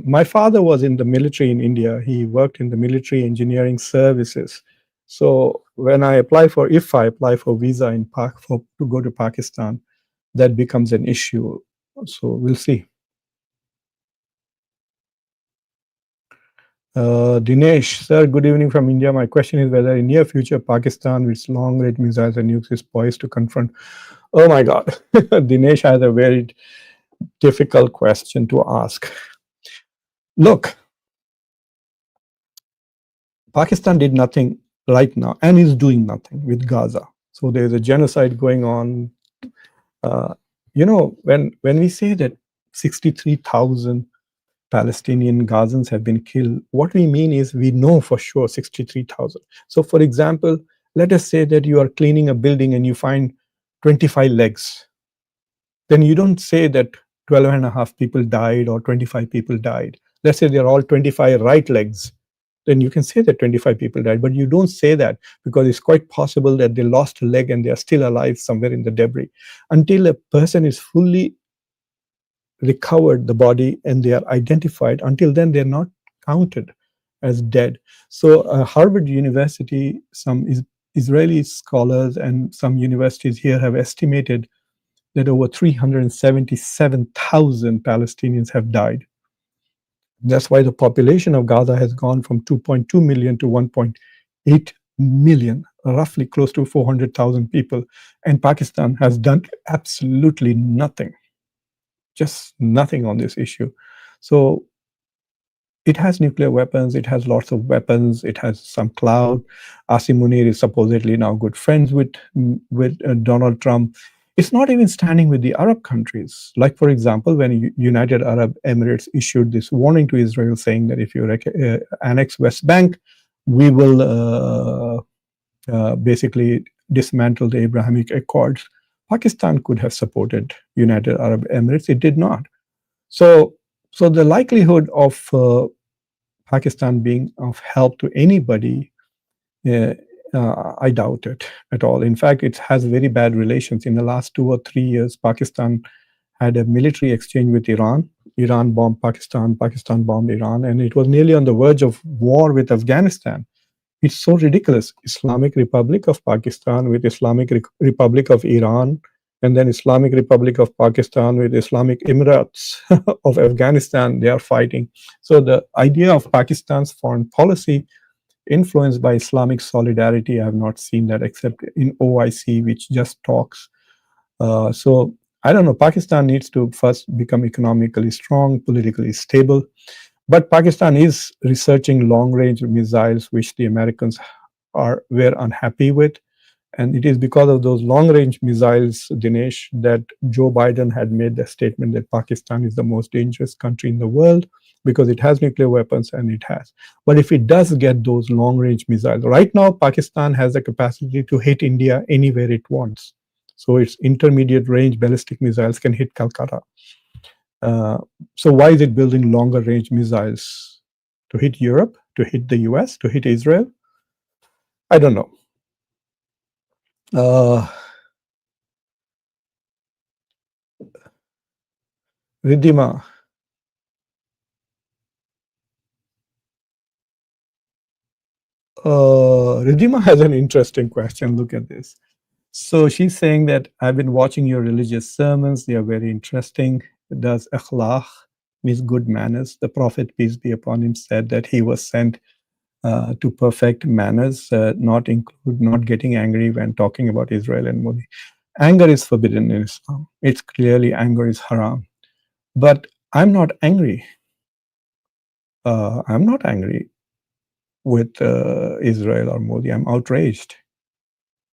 My father was in the military in India. He worked in the military engineering services. So when I apply for, if I apply for visa in to go to Pakistan, that becomes an issue. So we'll see. Dinesh, sir, good evening from India. My question is whether in near future Pakistan with its long-range missiles and nukes is poised to confront. Oh my God, Dinesh has a very difficult question to ask. Look, Pakistan did nothing right now and is doing nothing with Gaza. So there's a genocide going on. Uh, when we say that 63,000 Palestinian Gazans have been killed, what we mean is we know for sure 63,000. So, for example, let us say that you are cleaning a building and you find 25 legs. Then you don't say that 12 and a half people died or 25 people died. Let's say they're all 25 right legs. Then you can say that 25 people died, but you don't say that because it's quite possible that they lost a leg and they are still alive somewhere in the debris. Until a person is fully recovered the body and they are identified, until then they're not counted as dead. So Harvard University, some Israeli scholars and some universities here have estimated that over 377,000 Palestinians have died. That's why the population of Gaza has gone from 2.2 million to 1.8 million, roughly close to 400,000 people. And Pakistan has done absolutely nothing, just nothing on this issue. So it has nuclear weapons, it has lots of weapons, it has some clout. Asim Munir is supposedly now good friends with Donald Trump. It's not even standing with the Arab countries. Like, for example, when United Arab Emirates issued this warning to Israel saying that if you annex West Bank, we will basically dismantle the Abrahamic Accords. Pakistan could have supported United Arab Emirates. It did not. So, so the likelihood of Pakistan being of help to anybody, uh, I doubt it at all. In fact, it has very bad relations. In the last 2 or 3 years, Pakistan had a military exchange with Iran. Iran bombed Pakistan, Pakistan bombed Iran, and it was nearly on the verge of war with Afghanistan. It's so ridiculous. Islamic Republic of Pakistan with Islamic Republic of Iran, and then Islamic Republic of Pakistan with Islamic Emirates of Afghanistan, they are fighting. So the idea of Pakistan's foreign policy influenced by Islamic solidarity, I have not seen that except in OIC, which just talks. So I don't know, Pakistan needs to first become economically strong, politically stable. But Pakistan is researching long-range missiles, which the Americans were unhappy with. And it is because of those long-range missiles, Dinesh, that Joe Biden had made the statement that Pakistan is the most dangerous country in the world because it has nuclear weapons and it has. But if it does get those long-range missiles, right now Pakistan has the capacity to hit India anywhere it wants. So its intermediate range ballistic missiles can hit Calcutta. Uh, so why is it building longer range missiles? To hit Europe, to hit the US, to hit Israel? I don't know. Uh, Ridhima, Ridhima has an interesting question. Look at this. So she's saying that I've been watching your religious sermons. They are very interesting. Does akhlaq means good manners? The Prophet, peace be upon him, said that he was sent to perfect manners, not getting angry when talking about Israel and Modi. Anger is forbidden in Islam. It's clearly anger is haram. But I'm not angry. I'm not angry with Israel or Modi. I'm outraged.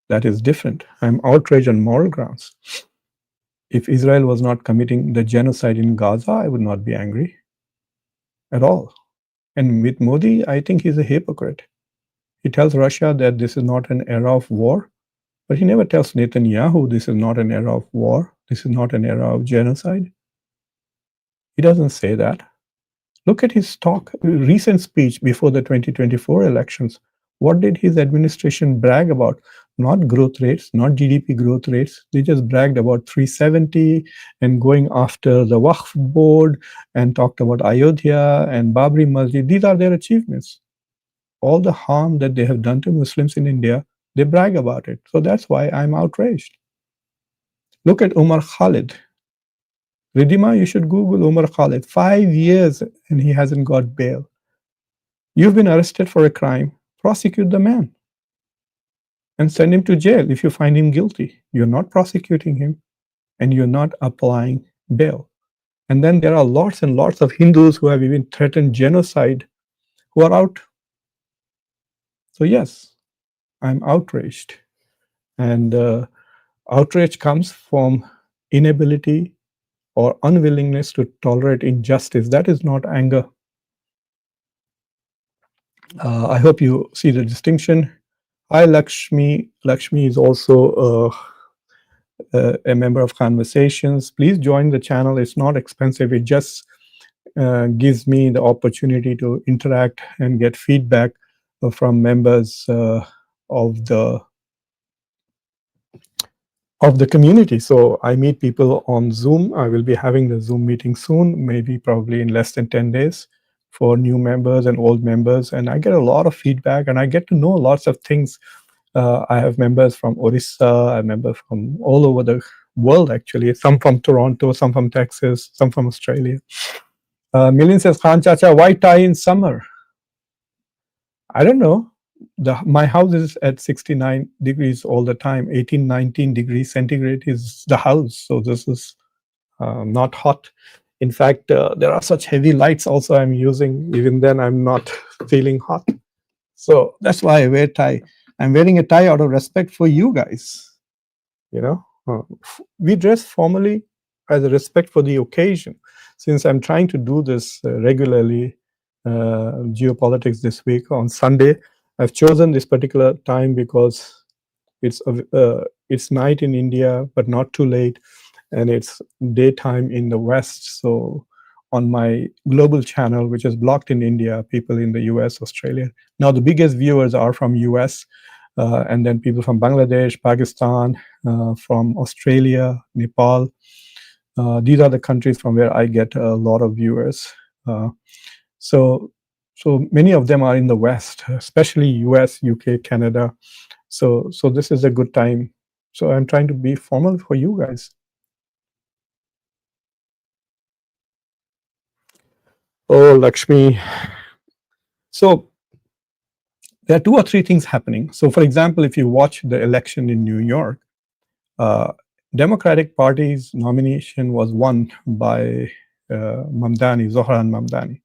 That is different. I'm outraged on moral grounds. If Israel was not committing the genocide in Gaza, I would not be angry at all. And with Modi, I think he's a hypocrite. He tells Russia that this is not an era of war, but he never tells Netanyahu this is not an era of war, this is not an era of genocide. He doesn't say that. Look at his recent speech before the 2024 elections. What did his administration brag about? Not growth rates, not GDP growth rates. They just bragged about 370 and going after the Waqf board and talked about Ayodhya and Babri Masjid. These are their achievements. All the harm that they have done to Muslims in India, they brag about it. So that's why I'm outraged. Look at Umar Khalid. Ridima, you should Google Umar Khalid. 5 years and he hasn't got bail. You've been arrested for a crime. Prosecute the man and send him to jail if you find him guilty. You're not prosecuting him and you're not applying bail. And then there are lots and lots of Hindus who have even threatened genocide who are out. So, yes, I'm outraged. And outrage comes from inability or unwillingness to tolerate injustice. That is not anger. I hope you see the distinction. Hi, Lakshmi. Lakshmi is also a member of Conversations. Please join the channel. It's not expensive. It just gives me the opportunity to interact and get feedback from members of the community. So I meet people on Zoom. I will be having the Zoom meeting soon, maybe probably in less than 10 days for new members and old members. And I get a lot of feedback and I get to know lots of things. I have members from Orissa, I have members from all over the world, actually. Some from Toronto, some from Texas, some from Australia. Milin says, Khan Chacha, why tie in summer? I don't know. My house is at 69 degrees all the time. 18, 19 degrees centigrade is the house. So this is not hot. In fact, there are such heavy lights also I'm using. Even then, I'm not feeling hot. So that's why I wear tie. I'm wearing a tie out of respect for you guys. You know, we dress formally as a respect for the occasion. Since I'm trying to do this regularly, Geopolitics this week on Sunday, I've chosen this particular time because it's night in India, but not too late, and it's daytime in the West. So on my global channel, which is blocked in India, people in the US, Australia. Now the biggest viewers are from US, and then people from Bangladesh, Pakistan, from Australia, Nepal. These are the countries from where I get a lot of viewers. So many of them are in the West, especially US, UK, Canada. So this is a good time. So I'm trying to be formal for you guys. Oh, Lakshmi. So there are 2 or 3 things happening. So for example, if you watch the election in New York, Democratic Party's nomination was won by Mamdani, Zohran Mamdani.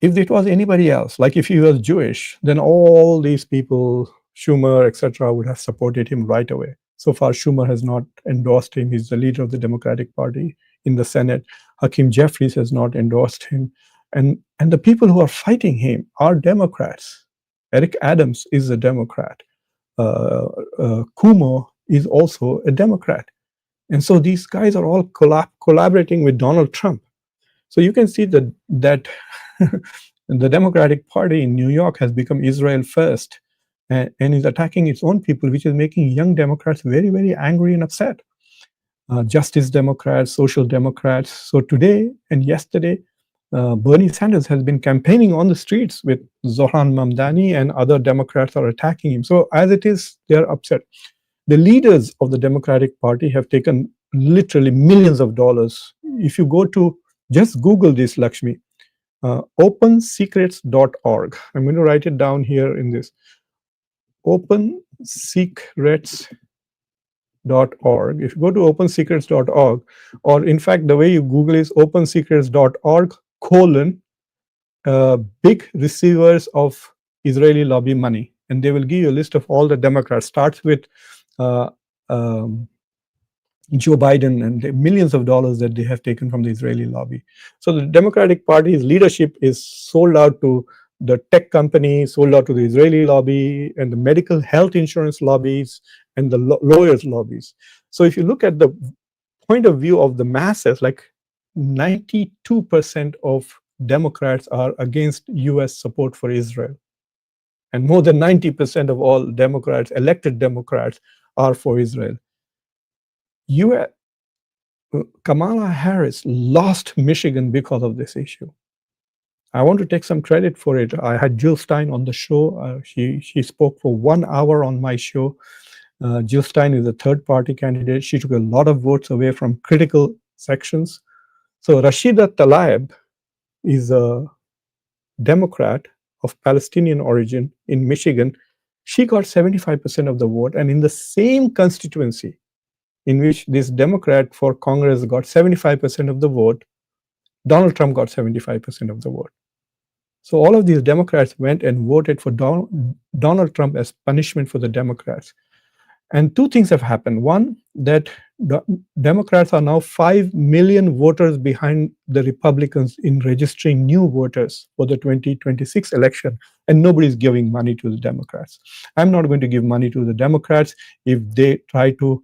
If it was anybody else, like if he was Jewish, then all these people, Schumer, etc., would have supported him right away. So far, Schumer has not endorsed him. He's the leader of the Democratic Party in the Senate. Hakeem Jeffries has not endorsed him. And the people who are fighting him are Democrats. Eric Adams is a Democrat. Cuomo is also a Democrat. And so these guys are all collaborating with Donald Trump. So you can see that the Democratic Party in New York has become Israel first and is attacking its own people, which is making young Democrats very, very angry and upset. Justice Democrats, Social Democrats. So today and yesterday, Bernie Sanders has been campaigning on the streets with Zohran Mamdani, and other Democrats are attacking him. So as it is, they're upset. The leaders of the Democratic Party have taken literally millions of dollars. If you go to, just Google this, Lakshmi, opensecrets.org. I'm going to write it down here in this. opensecrets.org. If you go to opensecrets.org, or in fact, the way you Google is opensecrets.org : big receivers of Israeli lobby money. and they will give you a list of all the Democrats. Starts with uh, um, Joe Biden and the millions of dollars that they have taken from the Israeli lobby. So the Democratic Party's leadership is sold out to the tech companies, sold out to the Israeli lobby and the medical health insurance lobbies and the lawyers lobbies. So if you look at the point of view of the masses, like 92% of Democrats are against US support for Israel. And more than 90% of all Democrats, elected Democrats, are for Israel. US, Kamala Harris lost Michigan because of this issue. I want to take some credit for it. I had Jill Stein on the show. She spoke for 1 hour on my show. Jill Stein is a third-party candidate. She took a lot of votes away from critical sections. So Rashida Tlaib is a Democrat of Palestinian origin in Michigan. She got 75% of the vote, and in the same constituency in which this Democrat for Congress got 75% of the vote, Donald Trump got 75% of the vote. So all of these Democrats went and voted for Donald Trump as punishment for the Democrats. And two things have happened. One, that the Democrats are now 5 million voters behind the Republicans in registering new voters for the 2026 election, and nobody's giving money to the Democrats. I'm not going to give money to the Democrats if they try to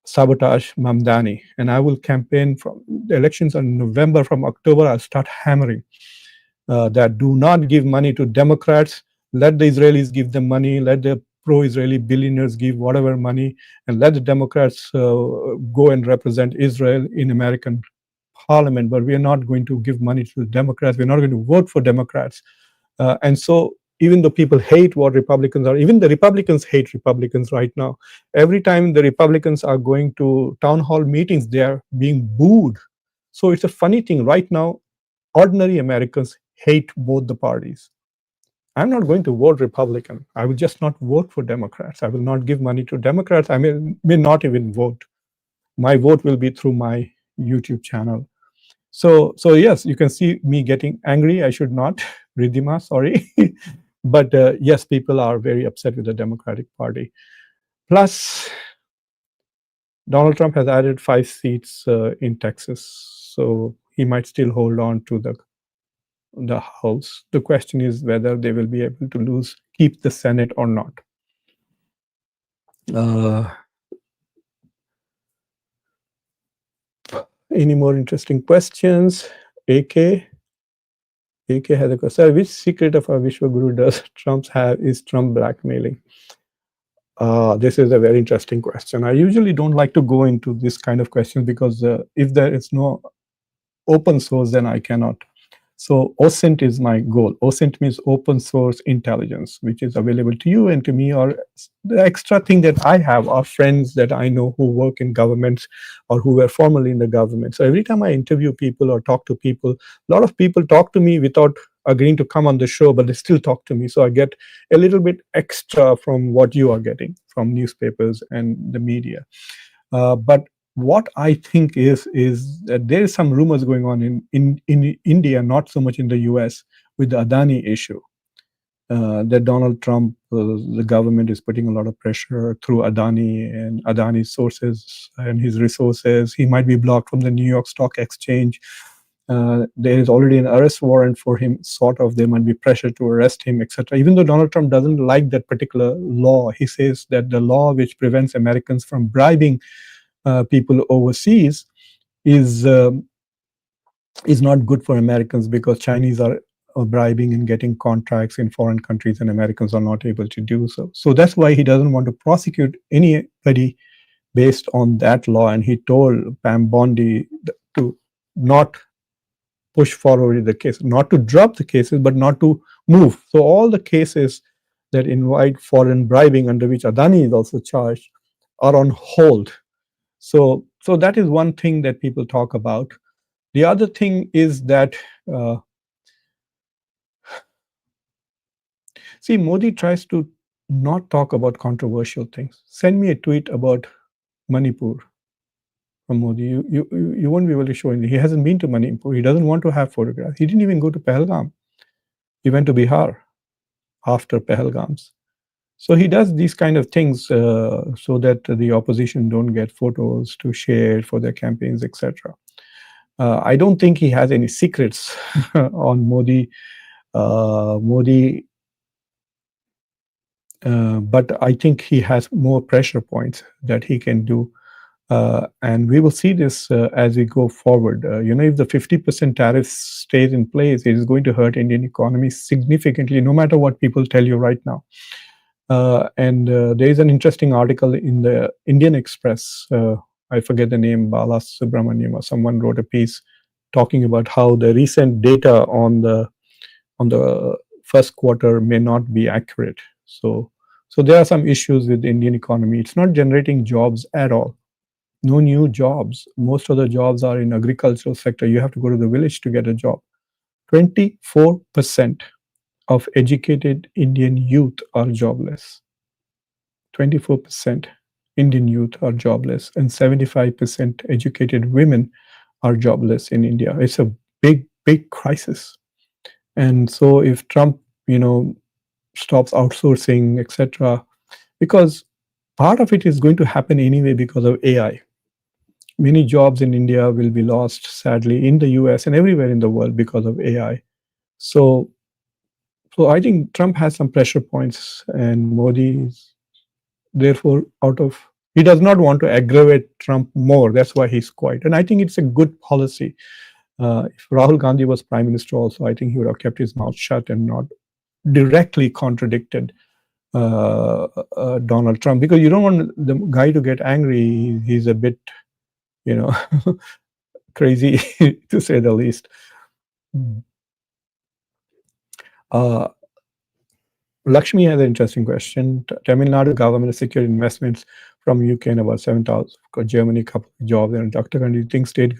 sabotage Mamdani. And I will campaign from the elections in November. From October, I'll start hammering that do not give money to Democrats. Let the Israelis give them money. Let the pro-Israeli billionaires give whatever money, and let the Democrats go and represent Israel in American Parliament. But we are not going to give money to the Democrats. We're not going to vote for Democrats. And so even though people hate what Republicans are, even the Republicans hate Republicans right now. Every time the Republicans are going to town hall meetings, they are being booed. So it's a funny thing. Right now, ordinary Americans hate both the parties. I'm not going to vote Republican. I will just not vote for Democrats. I will not give money to Democrats. I may not even vote. My vote will be through my YouTube channel. So yes, you can see me getting angry. I should not, Ridhima, sorry. But yes, people are very upset with the Democratic Party. Plus, Donald Trump has added 5 seats in Texas, so he might still hold on to the House. The question is whether they will be able to keep the Senate or not. Any more interesting questions? AK has a question. Which secret of our Vishwaguru does Trump have? Is Trump blackmailing? This is a very interesting question. I usually don't like to go into this kind of questions because if there is no open source, then I cannot. So OSINT is my goal. OSINT means open source intelligence, which is available to you and to me. Or the extra thing that I have are friends that I know who work in governments or who were formerly in the government. So every time I interview people or talk to people, a lot of people talk to me without agreeing to come on the show, but they still talk to me. So I get a little bit extra from what you are getting from newspapers and the media. But what I think is that there is some rumors going on in India, not so much in the US, with the Adani issue. That Donald Trump, the government is putting a lot of pressure through Adani and Adani's sources and his resources. He might be blocked from the New York Stock Exchange. There is already an arrest warrant for him, sort of. There might be pressure to arrest him, etc. Even though Donald Trump doesn't like that particular law, he says that the law which prevents Americans from bribing people overseas is not good for Americans because Chinese are bribing and getting contracts in foreign countries and Americans are not able to do so. So that's why he doesn't want to prosecute anybody based on that law. And he told Pam Bondi to not push forward the case, not to drop the cases, but not to move. So all the cases that invite foreign bribing, under which Adani is also charged, are on hold. So that is one thing that people talk about. The other thing is that, see, Modi tries to not talk about controversial things. Send me a tweet about Manipur from Modi. You won't be able to show anything. He hasn't been to Manipur. He doesn't want to have photographs. He didn't even go to Pahalgam. He went to Bihar after Pahalgams. So he does these kind of things so that the opposition don't get photos to share for their campaigns, etc. I don't think he has any secrets on Modi. Modi, but I think he has more pressure points that he can do. And we will see this as we go forward. If the 50% tariff stays in place, it is going to hurt Indian economy significantly, no matter what people tell you right now. And there is an interesting article in the Indian Express. I forget the name, Bala Subramaniam or someone wrote a piece talking about how the recent data on the first quarter may not be accurate. So there are some issues with the Indian economy. It's not generating jobs at all. No new jobs. Most of the jobs are in agricultural sector. You have to go to the village to get a job. 24% of educated Indian youth are jobless. 24% Indian youth are jobless, and 75% educated women are jobless in India. It's a big, big crisis. And so if Trump, stops outsourcing, etc., because part of it is going to happen anyway because of AI. Many jobs in India will be lost, sadly, in the US and everywhere in the world because of AI. So, so I think Trump has some pressure points, and Modi is therefore out of. He does not want to aggravate Trump more. That's why he's quiet. And I think it's a good policy. If Rahul Gandhi was prime minister, also, I think he would have kept his mouth shut and not directly contradicted Donald Trump, because you don't want the guy to get angry. He's a bit, you know, crazy to say the least. Uh, Lakshmi has an interesting question. Tamil Nadu government has secured investments from UK and about 7,000. Germany, couple of jobs, and Dr. Gandhi thinks state.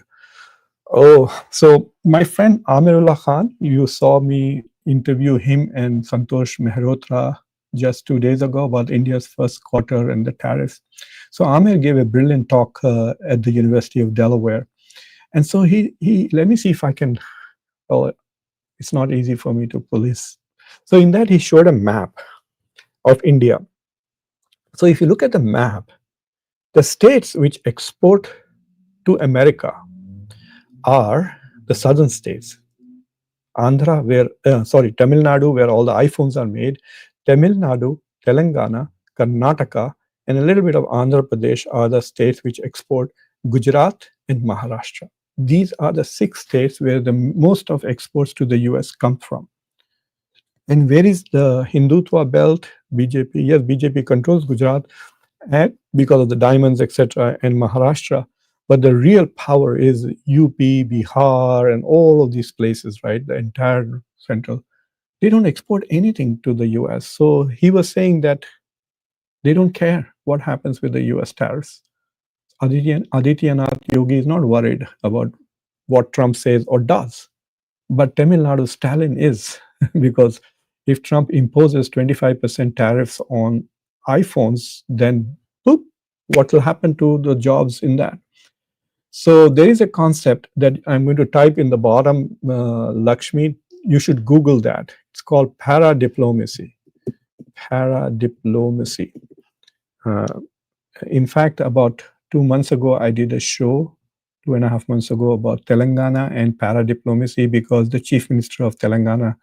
Oh, so my friend Amirullah Khan, you saw me interview him and Santosh Mehrotra just 2 days ago about India's first quarter and the tariffs. So Amir gave a brilliant talk at the University of Delaware. And so he let me see if I can, well, it's not easy for me to pull this. So in that, he showed a map of India. So if you look at the map, the states which export to America are the southern states. Tamil Nadu, where all the iPhones are made, Tamil Nadu, Telangana, Karnataka, and a little bit of Andhra Pradesh are the states which export Gujarat and Maharashtra. These are the 6 states where the most of exports to the US come from. And where is the Hindutva belt? BJP, yes, BJP controls Gujarat and because of the diamonds, etc., and Maharashtra. But the real power is UP, Bihar, and all of these places, right? The entire central. They don't export anything to the US. So he was saying that they don't care what happens with the US tariffs. Adityanath Yogi is not worried about what Trump says or does. But Tamil Nadu Stalin is, because if Trump imposes 25% tariffs on iPhones, then boop, what will happen to the jobs in that? So there is a concept that I'm going to type in the bottom, Lakshmi. You should Google that. It's called paradiplomacy. Paradiplomacy. In fact, about 2 months ago, I did a show 2.5 months ago about Telangana and paradiplomacy, because the chief minister of Telangana,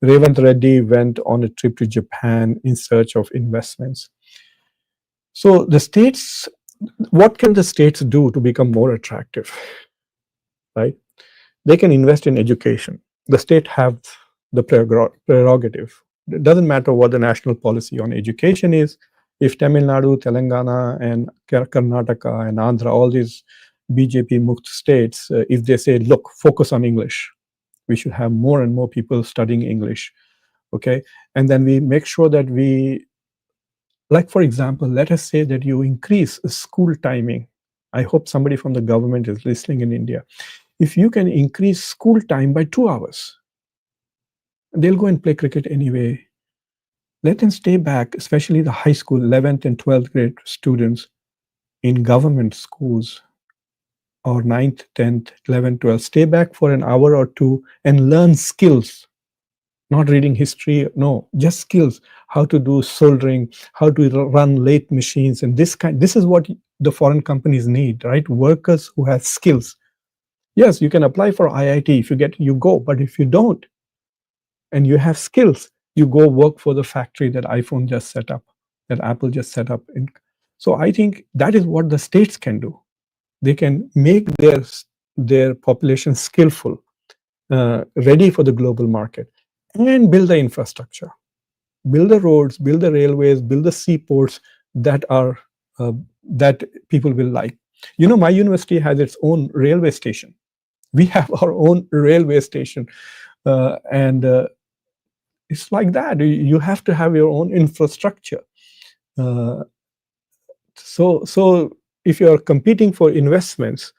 Revant Reddy, went on a trip to Japan in search of investments. So the states, what can the states do to become more attractive, right? They can invest in education. The state have the prerogative. It doesn't matter what the national policy on education is. If Tamil Nadu, Telangana, and Karnataka and Andhra, all these BJP Mukt states, if they say, look, focus on English, we should have more and more people studying English, okay? And then we make sure that we, like, for example, let us say that you increase school timing. I hope somebody from the government is listening in India. If you can increase school time by 2 hours, they'll go and play cricket anyway. Let them stay back, especially the high school, 11th and 12th grade students in government schools, or 9th, 10th, 11th, 12th. Stay back for an hour or two and learn skills. not reading history, no, just skills, how to do soldering, how to run lathe machines, and this is what the foreign companies need, right? Workers who have skills. Yes, you can apply for IIT. If you get, you go, but if you don't and you have skills, you go work for the factory that iPhone just set up, that Apple just set up. So I think that is what the states can do. They can make their population skillful, ready for the global market, and build the infrastructure, build the roads, build the railways, build the seaports that are that people will like. You know, my university has its own railway station. We have our own railway station, and it's like that. You have to have your own infrastructure. Uh, so if you are competing for investments,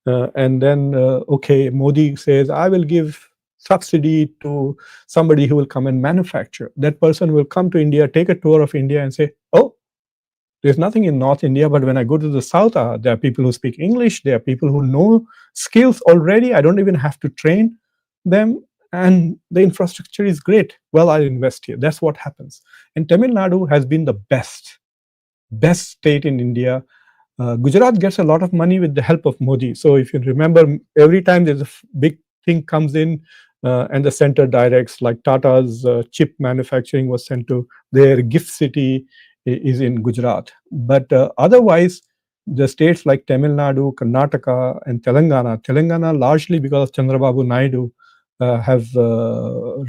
and then okay, Modi says, I will give subsidy to somebody who will come and manufacture. That person will come to India, take a tour of India, and say, oh, there's nothing in North India, but when I go to the South, there are people who speak English, there are people who know skills already. I don't even have to train them, and the infrastructure is great. Well, I'll invest here. That's what happens. And Tamil Nadu has been the best state in India. Gujarat gets a lot of money with the help of Modi. So if you remember, every time there's a big thing comes in, and the center directs, like Tata's chip manufacturing was sent to their gift city is in Gujarat. But otherwise, the states like Tamil Nadu, Karnataka, and Telangana largely because of Chandrababu Naidu, have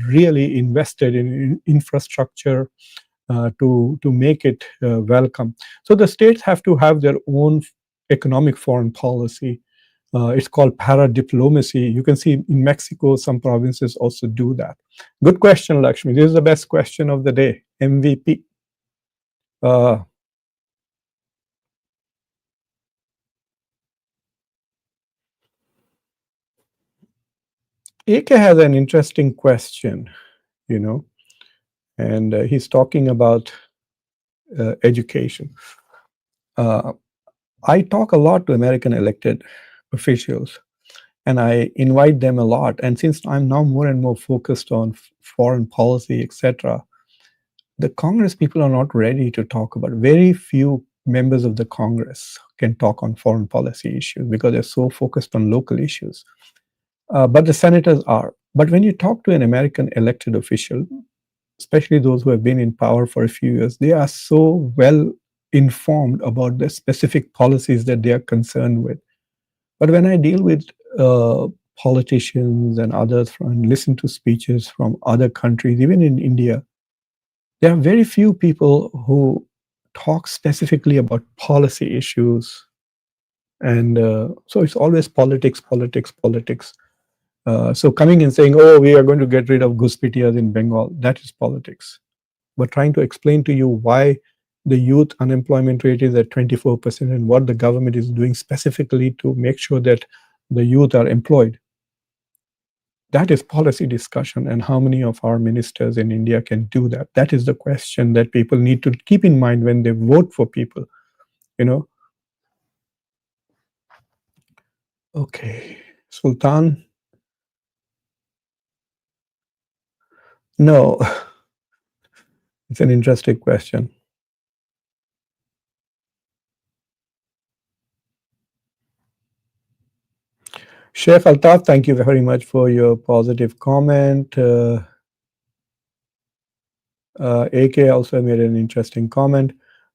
really invested in infrastructure to make it welcome. So the states have to have their own economic foreign policy. It's called para-diplomacy. You can see in Mexico, some provinces also do that. Good question, Lakshmi. This is the best question of the day, MVP. AK has an interesting question, you know, and he's talking about education. I talk a lot to American elected officials, and I invite them a lot. And since I'm now more and more focused on foreign policy, etc., the Congress people are not ready to talk about. Very few members of the Congress can talk on foreign policy issues because they're so focused on local issues. But the senators are. But when you talk to an American elected official, especially those who have been in power for a few years, they are so well informed about the specific policies that they are concerned with. But when I deal with politicians and others and listen to speeches from other countries, even in India, there are very few people who talk specifically about policy issues. And so it's always politics, politics, politics. So coming and saying, oh, we are going to get rid of Guspitias in Bengal, that is politics. But trying to explain to you why the youth unemployment rate is at 24% and what the government is doing specifically to make sure that the youth are employed. That is policy discussion, and how many of our ministers in India can do that? That is the question that people need to keep in mind when they vote for people, you know. Okay, Sultan. No, it's an interesting question. Chef Altaf, thank you very much for your positive comment. AK also made an interesting comment.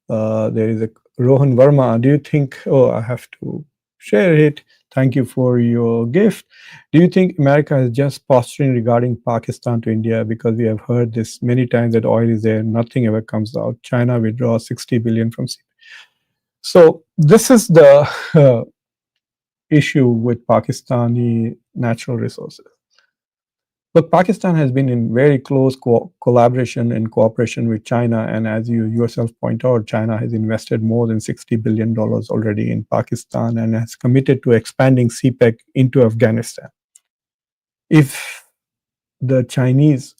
There is a Rohan Verma. Do you think, oh, I have to share it. Thank you for your gift. Do you think America is just posturing regarding Pakistan to India? Because we have heard this many times that oil is there, nothing ever comes out. China withdraws 60 billion from CP. So this is the issue with Pakistani natural resources. Look, Pakistan has been in very close collaboration and cooperation with China, and as you yourself point out, China has invested more than $60 billion already in Pakistan and has committed to expanding CPEC into Afghanistan. If the Chinese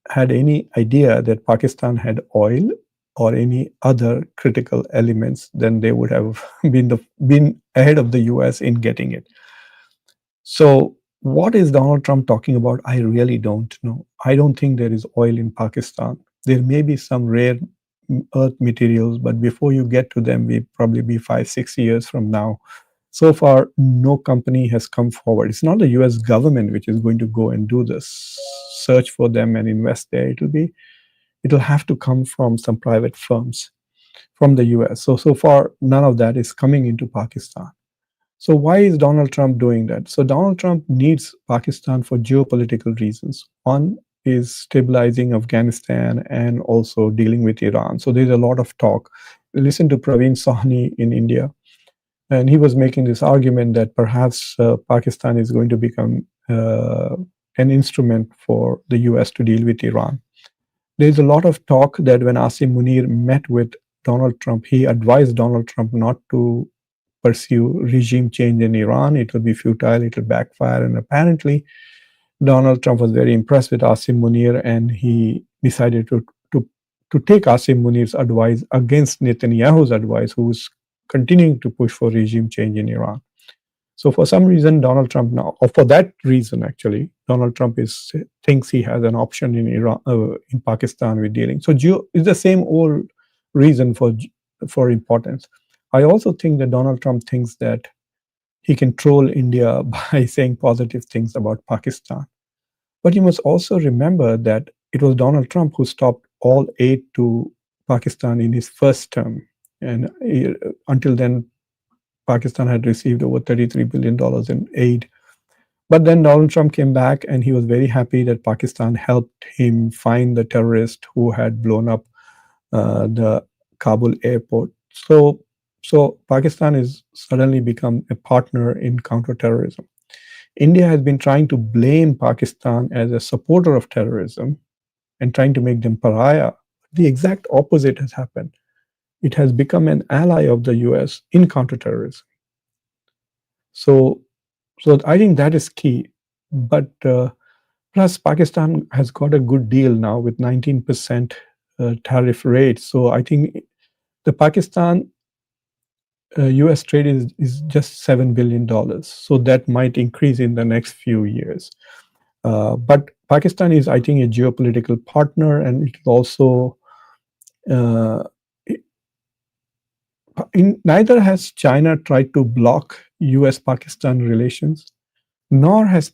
had any idea that Pakistan had oil or any other critical elements, then they would have been ahead of the US in getting it. So What is Donald Trump talking about? I really don't know. I don't think there is oil in Pakistan. There may be some rare earth materials, but before you get to them, we probably be 5, 6 years from now. So far, no company has come forward. It's not the US government which is going to go and do this search for them and invest there. It'll have to come from some private firms from the US. So far, none of that is coming into Pakistan. So why is Donald Trump doing that? So Donald Trump needs Pakistan for geopolitical reasons. One is stabilizing Afghanistan and also dealing with Iran. So there's a lot of talk. Listen to Praveen Sahni in India, and he was making this argument that perhaps Pakistan is going to become an instrument for the US to deal with Iran. There's a lot of talk that when Asim Munir met with Donald Trump, he advised Donald Trump not to pursue regime change in Iran. It will be futile, it will backfire. And apparently, Donald Trump was very impressed with Asim Munir, and he decided to take Asim Munir's advice against Netanyahu's advice, who's continuing to push for regime change in Iran. So for some reason, Donald Trump now, or for that reason actually, Donald Trump thinks he has an option in Iran, in Pakistan with dealing. So it's the same old reason for importance. I also think that Donald Trump thinks that he can troll India by saying positive things about Pakistan. But you must also remember that it was Donald Trump who stopped all aid to Pakistan in his first term. And until then, Pakistan had received over $33 billion in aid. But then Donald Trump came back and he was very happy that Pakistan helped him find the terrorist who had blown up the Kabul airport. So Pakistan has suddenly become a partner in counterterrorism. India has been trying to blame Pakistan as a supporter of terrorism and trying to make them pariah. The exact opposite has happened. It has become an ally of the US in counterterrorism. So, so I think that is key. But plus, Pakistan has got a good deal now with 19% tariff rate. So I think the Pakistan US trade is just $7 billion. So that might increase in the next few years. But Pakistan is, I think, a geopolitical partner, and it also uh, neither has China tried to block US-Pakistan relations, nor has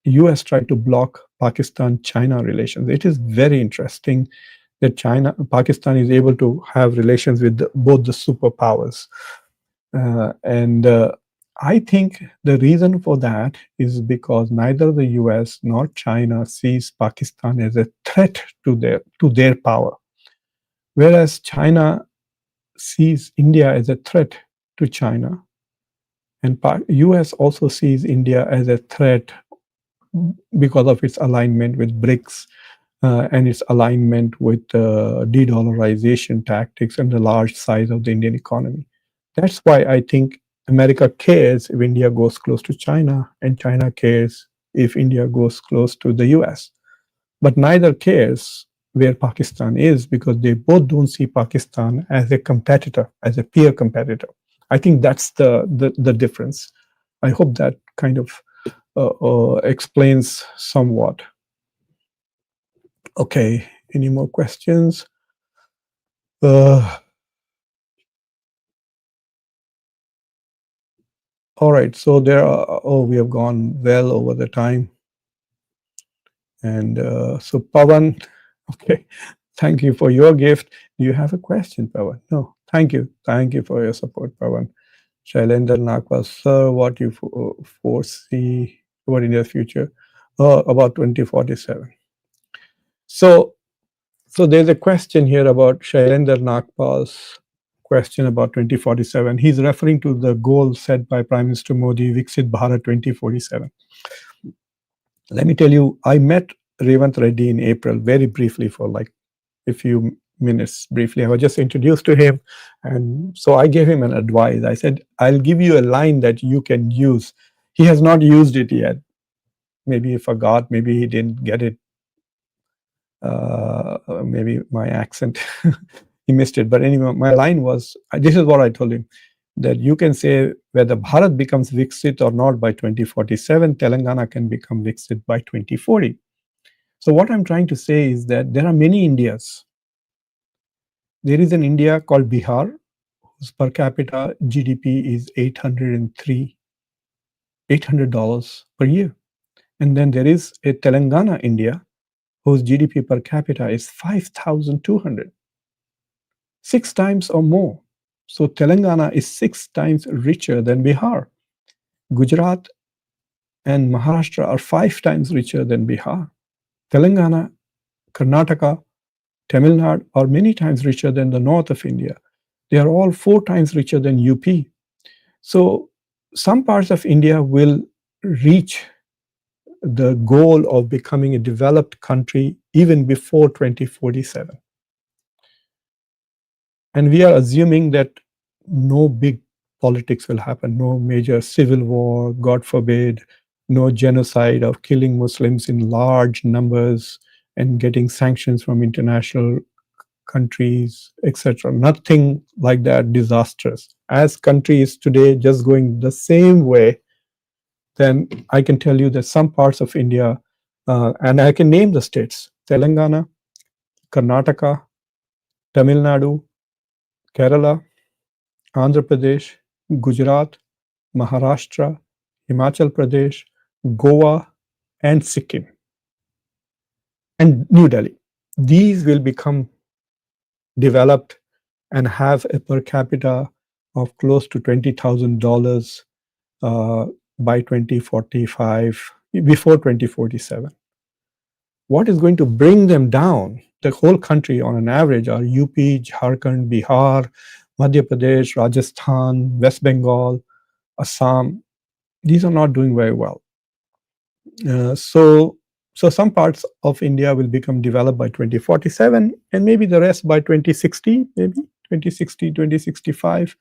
US tried to block Pakistan-China relations. It is very interesting that Pakistan is able to have relations with both the superpowers. And I think the reason for that is because neither the US nor China sees Pakistan as a threat to their power, whereas China sees India as a threat to China, and US also sees India as a threat because of its alignment with BRICS and its alignment with de-dollarization tactics and the large size of the Indian economy. That's why I think America cares if India goes close to China, and China cares if India goes close to the US. But neither cares where Pakistan is, because they both don't see Pakistan as a competitor, as a peer competitor. I think that's the difference. I hope that kind of explains somewhat. Okay, any more questions? Uh, all right, so we have gone well over the time. And so Pawan, okay, thank you for your gift. Do you have a question, Pawan? No, thank you. Thank you for your support, Pawan. Shailendra Nakwa, sir, what you foresee about India's future? About 2047. So there's a question here about Shailendra Nakpal's question about 2047. He's referring to the goal set by Prime Minister Modi, Viksit Bharat 2047. Let me tell you, I met Revant Reddy in April very briefly for like a few minutes briefly. I was just introduced to him. And so I gave him an advice. I said, I'll give you a line that you can use. He has not used it yet. Maybe he forgot, maybe he didn't get it. Maybe my accent, he missed it. But anyway, my line was, this is what I told him. that you can say whether Bharat becomes Viksit or not by 2047, Telangana can become Viksit by 2040. So what I'm trying to say is that there are many Indias. There is an India called Bihar, whose per capita GDP is $800 per year. And then there is a Telangana India, whose GDP per capita is 5,200, 6 times or more. So Telangana is 6 times richer than Bihar. Gujarat and Maharashtra are 5 times richer than Bihar. Telangana, Karnataka, Tamil Nadu are many times richer than the north of India. They are all 4 times richer than UP. So some parts of India will reach the goal of becoming a developed country even before 2047. And we are assuming that no big politics will happen, no major civil war, God forbid, no genocide of killing Muslims in large numbers and getting sanctions from international countries, etc. Nothing like that disastrous. As country is today just going the same way, then I can tell you that some parts of India, and I can name the states: Telangana, Karnataka, Tamil Nadu, Kerala, Andhra Pradesh, Gujarat, Maharashtra, Himachal Pradesh, Goa, and Sikkim, and New Delhi. These will become developed and have a per capita of close to $20,000 by 2045, before 2047. What is going to bring them down? The whole country on an average are UP, Jharkhand, Bihar, Madhya Pradesh, Rajasthan, West Bengal, Assam. These are not doing very well. So some parts of India will become developed by 2047, and maybe the rest by 2060, maybe 2060, 2065,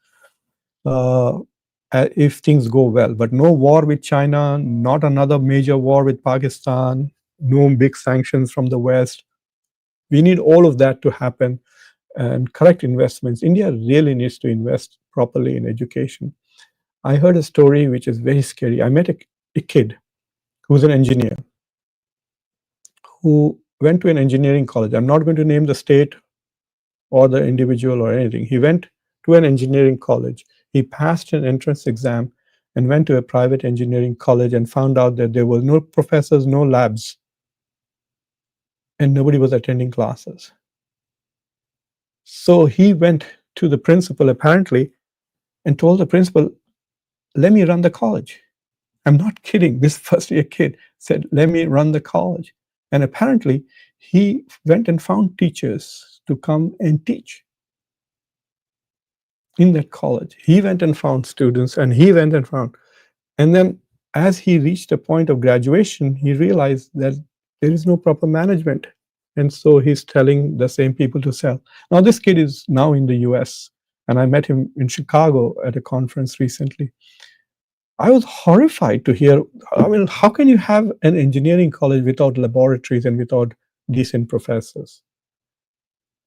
if things go well. But no war with China, not another major war with Pakistan, no big sanctions from the West. We need all of that to happen, and correct investments. India really needs to invest properly in education. I heard a story which is very scary. I met a kid who's an engineer who went to an engineering college. I'm not going to name the state or the individual or anything. He went to an engineering college. He passed an entrance exam and went to a private engineering college and found out that there were no professors, no labs, and nobody was attending classes. So he went to the principal, apparently, and told the principal, let me run the college. I'm not kidding. This first year kid said, let me run the college. And apparently, he went and found teachers to come and teach in that college. He went and found students, and he went and found. And then, as he reached a point of graduation, he realized that there is no proper management. And so he's telling the same people to sell. Now, this kid is now in the US, and I met him in Chicago at a conference recently. I was horrified to hear, I mean, how can you have an engineering college without laboratories and without decent professors?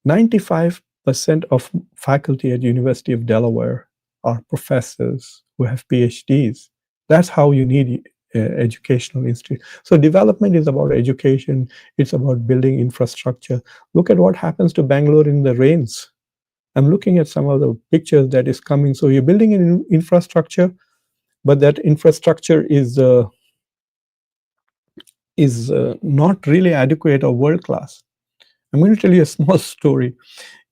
95% of faculty at University of Delaware are professors who have PhDs. That's how you need educational institute. So development is about education. It's about building infrastructure. Look at what happens to Bangalore in the rains. I'm looking at some of the pictures that is coming. So you're building an infrastructure, but that infrastructure is not really adequate or world class. I'm going to tell you a small story.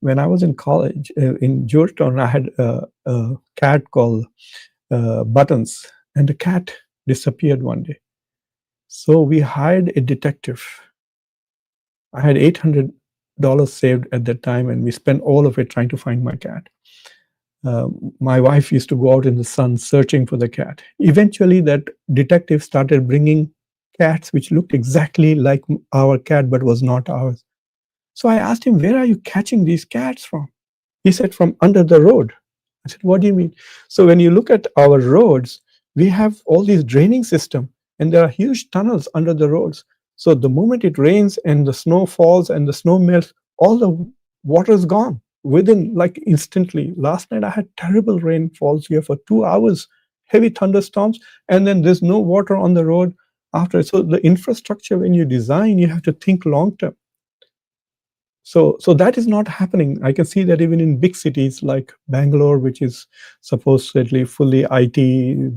When I was in college in Georgetown, I had a cat called Buttons, and the cat disappeared one day. So we hired a detective. I had $800 saved at that time, and we spent all of it trying to find my cat. My wife used to go out in the sun searching for the cat. Eventually, that detective started bringing cats which looked exactly like our cat but was not ours. So I asked him, where are you catching these cats from? He said, from under the road. I said, what do you mean? So when you look at our roads, we have all these draining system, and there are huge tunnels under the roads. So the moment it rains and the snow falls and the snow melts, all the water is gone. within like instantly. Last night I had terrible rainfalls here for 2 hours, heavy thunderstorms, and then there's no water on the road after. So the infrastructure, when you design, you have to think long term. So that is not happening. I can see that even in big cities like Bangalore, which is supposedly fully IT,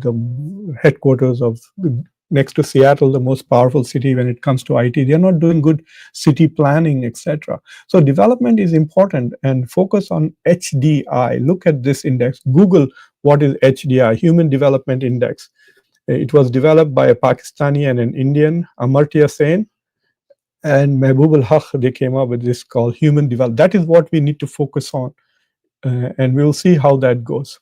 the headquarters of next to Seattle, the most powerful city when it comes to IT, they are not doing good city planning, etc. So development is important, and focus on HDI. Look at this index. Google what is HDI, Human Development Index. It was developed by a Pakistani and an Indian, Amartya Sen and Mehboob al Haq. They came up with this called human development. That is what we need to focus on, and we'll see how that goes.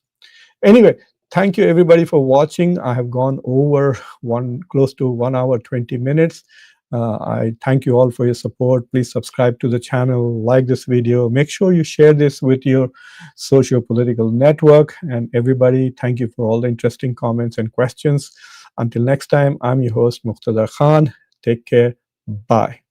Anyway, thank you everybody for watching. I have gone over close to 1 hour 20 minutes. I thank you all for your support. Please subscribe to the channel, like this video, make sure you share this with your socio-political network, and everybody, thank you for all the interesting comments and questions. Until next time, I'm your host Muqtada Khan. Take care. Bye.